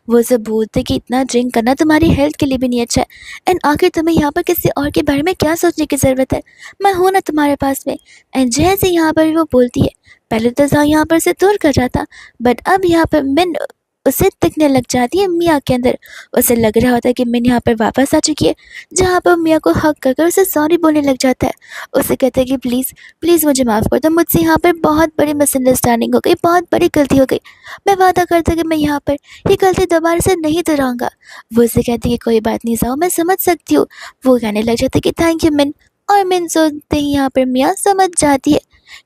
वो सब बोलते कि इतना ड्रिंक करना तुम्हारी हेल्थ के लिए भी नहीं अच्छा है, एंड आखिर तुम्हें यहाँ पर किसी और के बारे में क्या सोचने की ज़रूरत है, मैं हूँ ना तुम्हारे पास में। एंड जैसे यहाँ पर वो बोलती है, पहले तो जाओ यहाँ पर से दूर कर रहा था, बट अब यहाँ पर मिन उसे दिखने लग जाती है मिया के अंदर। उसे लग रहा होता है कि मिन यहाँ पर वापस आ चुकी है, जहाँ पर मिया को हक कर उसे सॉरी बोलने लग जाता है। उसे कहता है कि प्लीज़ प्लीज़ मुझे माफ़ कर दो, मुझसे यहाँ पर बहुत बड़ी मिसअंडरस्टैंडिंग हो गई, बहुत बड़ी गलती हो गई। मैं वादा करता कि मैं यहाँ पर ये गलती दोबारा से नहीं दोहराऊंगा। वो उसे कहती है कि कोई बात नहीं जाओ, मैं समझ सकती हूँ। वो कहने लग जाता है कि थैंक यू मिन। और मिन सुनते ही यहाँ पर मिया समझ जाती है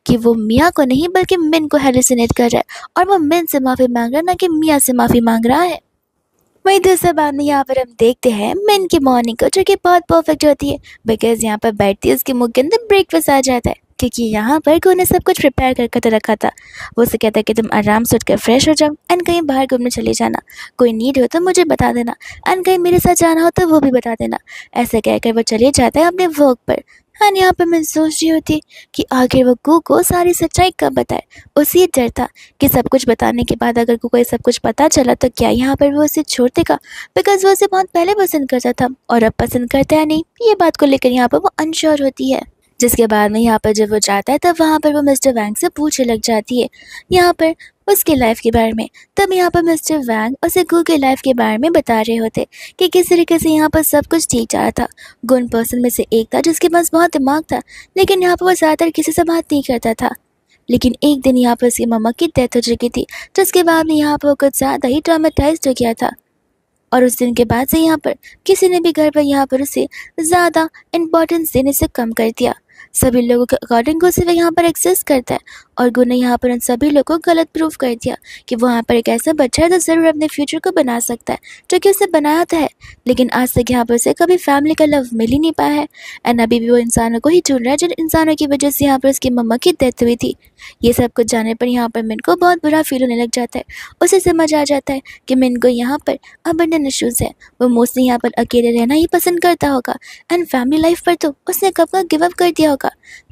कि वो मिया को नहीं बल्कि मिन को हेलुसिनेट कर रहा है, और वो मिन से माफ़ी मांग रहा है, ना कि मिया से माफ़ी मांग रहा है। वहीं दूसरे बाद में यहाँ पर हम देखते हैं मिन की मॉर्निंग को, जो कि बहुत परफेक्ट होती है, बिकॉज यहाँ पर बैठती है उसके मुंह के अंदर ब्रेकफास्ट आ जाता है, क्योंकि यहाँ पर गुन ने सब कुछ प्रिपेयर करके तो रखा था। वो उसे कहता है कि तुम आराम से उठकर फ्रेश हो जाओ एंड कहीं बाहर घूमने चले जाना, कोई नीड हो तो मुझे बता देना, एंड कहीं मेरे साथ जाना हो तो वो भी बता देना। ऐसे कहकर वो चले जाता है अपने वर्क पर। एंड यहाँ पर मैं सोच रही होती कि आखिर वो गू को सारी सच्चाई कब बताए। उसे ये डर था कि सब कुछ बताने के बाद अगर को ये सब कुछ पता चला तो क्या यहाँ पर वो उसे छोड़ देगा, बिकॉज वो उसे बहुत पहले पसंद करता था और अब पसंद करता है नहीं। ये बात को लेकर यहाँ पर वो अनश्योर होती है। जिसके बाद में यहाँ पर जब वो जाता है तब वहाँ पर वो मिस्टर वैंग से पूछने लग जाती है यहाँ पर उसके लाइफ के बारे में। तब यहाँ पर मिस्टर वैंग उसे गू के लाइफ के बारे में बता रहे होते कि किस तरीके से यहाँ पर सब कुछ ठीक जा रहा था। गुन पर्सन में से एक था जिसके पास बहुत दिमाग था, लेकिन यहाँ पर वो ज़्यादातर किसी से बात नहीं करता था। लेकिन एक दिन यहाँ पर उसकी मम्मा की डेथ हो चुकी थी, जिसके बाद में यहाँ पर वो कुछ ज़्यादा ही ट्रॉमेटाइज्ड हो गया था। और उस दिन के बाद से यहाँ पर किसी ने भी घर पर यहाँ पर उसे ज़्यादा इम्पोर्टेंस देने से कम कर दिया। सभी लोगों के अकॉर्डिंग उसे वह यहाँ पर एग्जिस्ट करता है, और गुन ने यहाँ पर उन सभी लोगों को गलत प्रूफ कर दिया कि वो यहाँ पर एक ऐसा बच्चा है जो ज़रूर अपने फ्यूचर को बना सकता है, जो कि उसे बनाया था है। लेकिन आज तक यहाँ पर उसे कभी फैमिली का लव मिल ही नहीं पाया है, एंड अभी भी वो इंसानों को ही चुन रहा है जिन इंसानों की वजह से यहाँ पर उसकी मम्मा की डेथ हुई थी। ये सब कुछ जाने पर यहाँ पर मिन को बहुत बुरा फील होने लग जाता है। उसे समझ आ जाता है कि मिन को यहाँ पर अबंडन इश्यूज़ है। वो मोस्टली यहाँ पर अकेले रहना ही पसंद करता होगा, एंड फैमिली लाइफ पर तो उसने कब का गिव अप कर दिया होगा।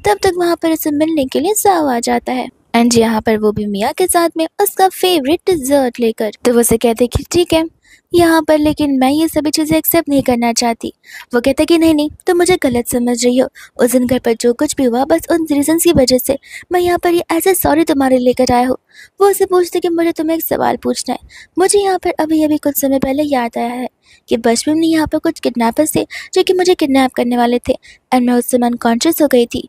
तब तक वहाँ पर उसे मिलने के लिए जाओ आ जाता है, एंड यहाँ पर वो भी मिया के साथ में उसका फेवरेट डिजर्ट लेकर। तो वो उसे कहते कि ठीक है यहाँ पर, लेकिन मैं ये सभी चीज़ें एक्सेप्ट नहीं करना चाहती। वो कहते कि नहीं नहीं, तुम मुझे गलत समझ रही हो। उस दिन घर पर जो कुछ भी हुआ बस उन रीजंस की वजह से मैं यहाँ पर ये ऐसे सॉरी तुम्हारे लेकर आया हूँ। वो उसे पूछते कि मुझे तुम्हें एक सवाल पूछना है। मुझे यहाँ पर अभी अभी कुछ समय पहले याद आया है कि बचपन में यहाँ पर कुछ किडनैपर्स थे जो कि मुझे किडनैप करने वाले थे, एंड मैं उस समय अनकॉन्शियस हो गई थी।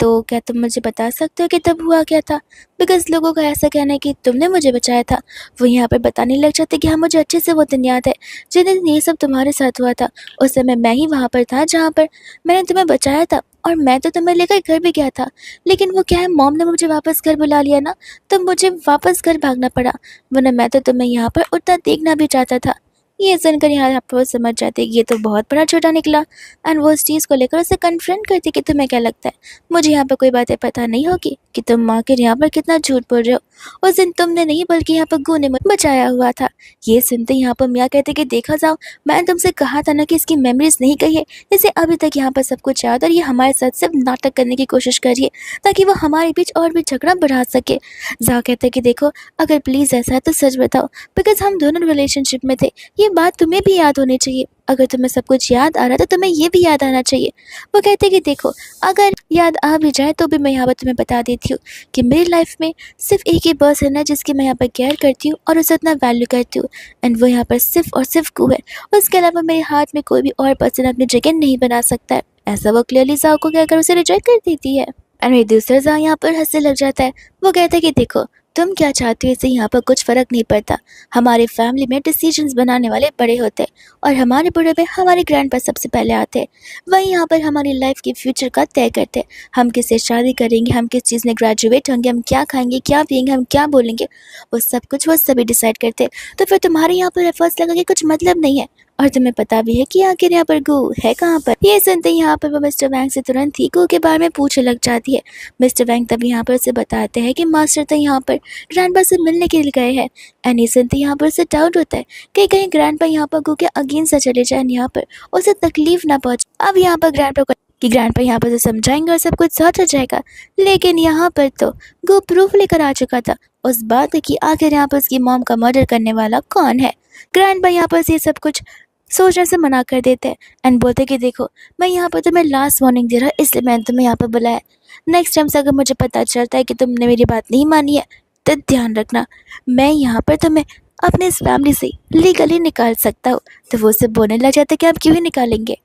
तो क्या तुम मुझे बता सकते हो कि तब हुआ क्या था? बिकॉज़ लोगों का ऐसा कहना है कि तुमने मुझे बचाया था। वो यहाँ पर बताने लग जाते कि हाँ, मुझे अच्छे से वो दिन याद है जिस दिन ये सब तुम्हारे साथ हुआ था। उस समय मैं ही वहाँ पर था जहाँ पर मैंने तुम्हें बचाया था, और मैं तो तुम्हें लेकर घर भी गया था। लेकिन वो क्या है, मॉम ने मुझे वापस घर बुला लिया ना, तो मुझे वापस घर भागना पड़ा, वरना मैं तो तुम्हें यहाँ पर उतना देखना भी चाहता था। ये सुनकर यहाँ पर वो समझ जाते कि ये तो बहुत बड़ा झूठा निकला, एंड वो उस चीज़ को लेकर उसे कन्फ्रंट करती कि तुम्हें क्या लगता है मुझे यहाँ पर कोई बातें पता नहीं होगी कि तुम आखिर यहाँ पर कितना झूठ बोल रहे हो। उस दिन तुमने नहीं बल्कि यहाँ पर गू ने मुझे बचाया हुआ था। ये सुनते यहाँ पर मियाँ कहते कि देखा जाओ, मैंने तुमसे कहा था ना कि इसकी मेमोरीज नहीं गई है, इसे अभी तक यहाँ पर सब कुछ याद, और ये हमारे साथ सिर्फ नाटक करने की कोशिश कर रही है ताकि वो हमारे बीच और भी झगड़ा बढ़ा सके। जा कहते कि देखो, अगर प्लीज़ ऐसा है तो सच बताओ, बिकॉज हम दोनों रिलेशनशिप में थे। ये बात तुम्हें भी याद होनी चाहिए। अगर तुम्हें सब कुछ याद आ रहा है तो तुम्हें ये भी याद आना चाहिए। वो कहते कि देखो, अगर याद आ भी जाए तो भी मैं यहाँ पर तुम्हें बता देती हूँ कि मेरी लाइफ में सिर्फ एक ही पर्सन है जिसकी मैं यहाँ पर केयर करती हूँ और उसे उतना वैल्यू करती हूँ, एंड वो यहाँ पर सिर्फ और सिर्फ गू है। उसके अलावा मेरे हाथ में कोई भी और पर्सन अपनी जगह नहीं बना सकता है। ऐसा वो क्लियरली जाओ को कहकर उसे रिजेक्ट कर देती है, एंड मेरी दूसरा जाओ यहाँ पर हंसने लग जाता है। वो कहता है कि देखो, तुम क्या चाहती हो इससे यहाँ पर कुछ फ़र्क नहीं पड़ता। हमारी फैमिली में डिसीजंस बनाने वाले बड़े होते हैं, और हमारे बड़े में हमारे ग्रैंडपा सबसे पहले आते हैं। वही यहाँ पर हमारी लाइफ के फ्यूचर का तय करते हैं। हम किससे शादी करेंगे, हम किस चीज़ में ग्रेजुएट होंगे, हम क्या खाएंगे, क्या पियेंगे, हम क्या बोलेंगे, वो सब कुछ वो सभी डिसाइड करते हैं। तो फिर तुम्हारे यहाँ पर एफर्ट्स लगा के कुछ मतलब नहीं है, और तुम्हें पता भी है कि आखिर यहाँ पर गू है कहाँ पर। ये सुनते ही यहाँ पर वो मिस्टर वैंग से तुरंत ही गू के बारे में पूछने लग जाती है। मिस्टर वैंग तब यहाँ पर उसे बताते हैं कि मास्टर तो यहाँ पर ग्रैंडपा से मिलने के लिए गए हैं, एंड ये सुनते यहाँ पर उसे डाउट होता है कि कहीं ग्रैंडपा यहाँ पर गू के अगेंस्ट चले जाए, यहाँ पर उसे तकलीफ ना पहुँचे। अब यहाँ पर ग्रैंडपा यहाँ पर उसे समझाएंगे और सब कुछ सॉर्ट हो जाएगा। लेकिन यहाँ पर तो गू प्रूफ लेकर आ चुका था उस बात की आखिर यहाँ पर उसकी मॉम का मर्डर करने वाला कौन है। ग्रैंडपा यहाँ पर ये सब कुछ सोचने से मना कर देते हैं, एंड बोलते कि देखो, मैं यहाँ पर तुम्हें लास्ट वार्निंग दे रहा, इसलिए मैंने तुम्हें यहाँ पर बुलाया। नेक्स्ट टाइम से अगर मुझे पता चलता है कि तुमने मेरी बात नहीं मानी है तो ध्यान रखना, मैं यहाँ पर तुम्हें अपने इस फैमिली से लीगली निकाल सकता हूँ। तो वो उसे बोलने लग जाता कि आप क्यों ही निकालेंगे।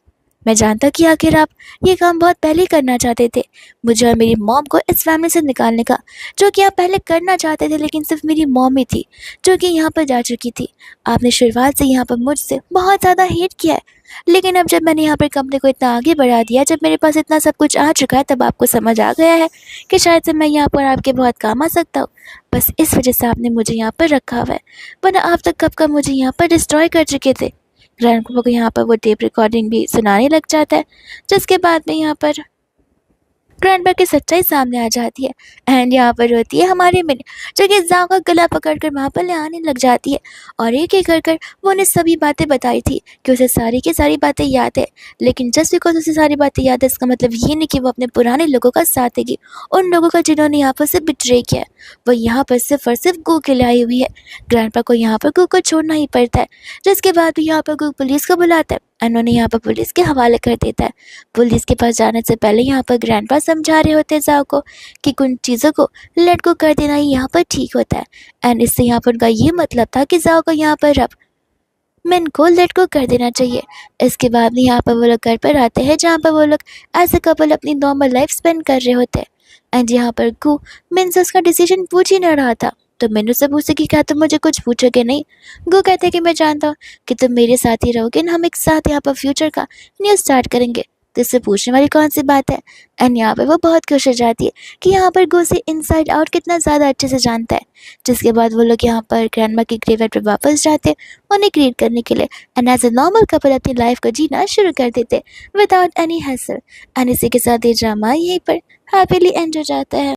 मैं जानता कि आखिर आप ये काम बहुत पहले ही करना चाहते थे, मुझे और मेरी मॉम को इस फैमिली से निकालने का, जो कि आप पहले करना चाहते थे, लेकिन सिर्फ मेरी मॉम ही थी जो कि यहाँ पर जा चुकी थी। आपने शुरुआत से यहाँ पर मुझसे बहुत ज़्यादा हेट किया है, लेकिन अब जब मैंने यहाँ पर कंपनी को इतना आगे बढ़ा दिया, जब मेरे पास इतना सब कुछ आ चुका है, तब आपको समझ आ गया है कि शायद से मैं यहाँ पर आपके बहुत काम आ सकता हूँ। बस इस वजह से आपने मुझे यहाँ पर रखा हुआ है, वरना आप तक कब का मुझे यहाँ पर डिस्ट्रॉय कर चुके थे। ग्रैंडपा को यहाँ पर वो टेप रिकॉर्डिंग भी सुनाने लग जाता है, जिसके बाद में यहाँ पर ग्रैंडपा की सच्चाई सामने आ जाती है। एंड यहाँ पर होती है हमारी मिनी, जो कि जाओ का गला पकड़कर वहाँ पर ले आने लग जाती है, और एक एक कर कर वो उन्हें सभी बातें बताई थी कि उसे सारी की सारी बातें याद है। लेकिन जस्ट बिकॉज उसे सारी बातें याद है, इसका मतलब ये नहीं कि वो अपने पुराने लोगों का साथ देगी, उन लोगों का जिन्होंने यहाँ पर से बिट्रे किया है। वो यहाँ पर सिर्फ और सिर्फ गू के लिए आई हुई है। ग्रैंडपा को यहाँ पर गू को छोड़ना ही पड़ता है, जिसके बाद भी यहाँ पर गू पुलिस को बुलाता है एंड उन्हें यहाँ पर पुलिस के हवाले कर देता है। पुलिस के पास जाने से पहले यहाँ पर ग्रैंडपा समझा रहे होते हैं जाओ को कि कुछ चीज़ों को लेट गो कर देना ही यहाँ पर ठीक होता है। एंड इससे यहाँ पर उनका ये मतलब था कि जाओ को यहाँ पर अब मेन को लेट गो कर देना चाहिए। इसके बाद में यहाँ पर वो लोग घर पर आते हैं, जहाँ पर वो लोग एज अ कपल अपनी नॉर्मल लाइफ स्पेंड कर रहे होते हैं। एंड यहाँ पर गु मेन से उसका डिसीजन पूछ ही नहीं रहा था, तो मैंने उससे पूछा कि क्या तुम मुझे कुछ पूछोगे नहीं। गु कहते कि मैं जानता हूँ कि तुम मेरे साथ ही रहोगे और हम एक साथ यहाँ पर फ्यूचर का न्यू स्टार्ट करेंगे, तो इससे पूछने वाली कौन सी बात है। एंड यहाँ पर वो बहुत खुश हो जाती है कि यहाँ पर गु से इनसाइड आउट कितना ज़्यादा अच्छे से जानता है। जिसके बाद वो लोग यहाँ पर ग्रैंडमा की ग्रेवयार्ड पर वापस जाते उन्हें ग्रीट करने के लिए, and as a normal couple अपनी लाइफ को जीना शुरू कर देते विदाउट एनी हैसल। एंड इसी के साथ ये ड्रामा यहीं पर हैप्पीली एंड हो जाता है।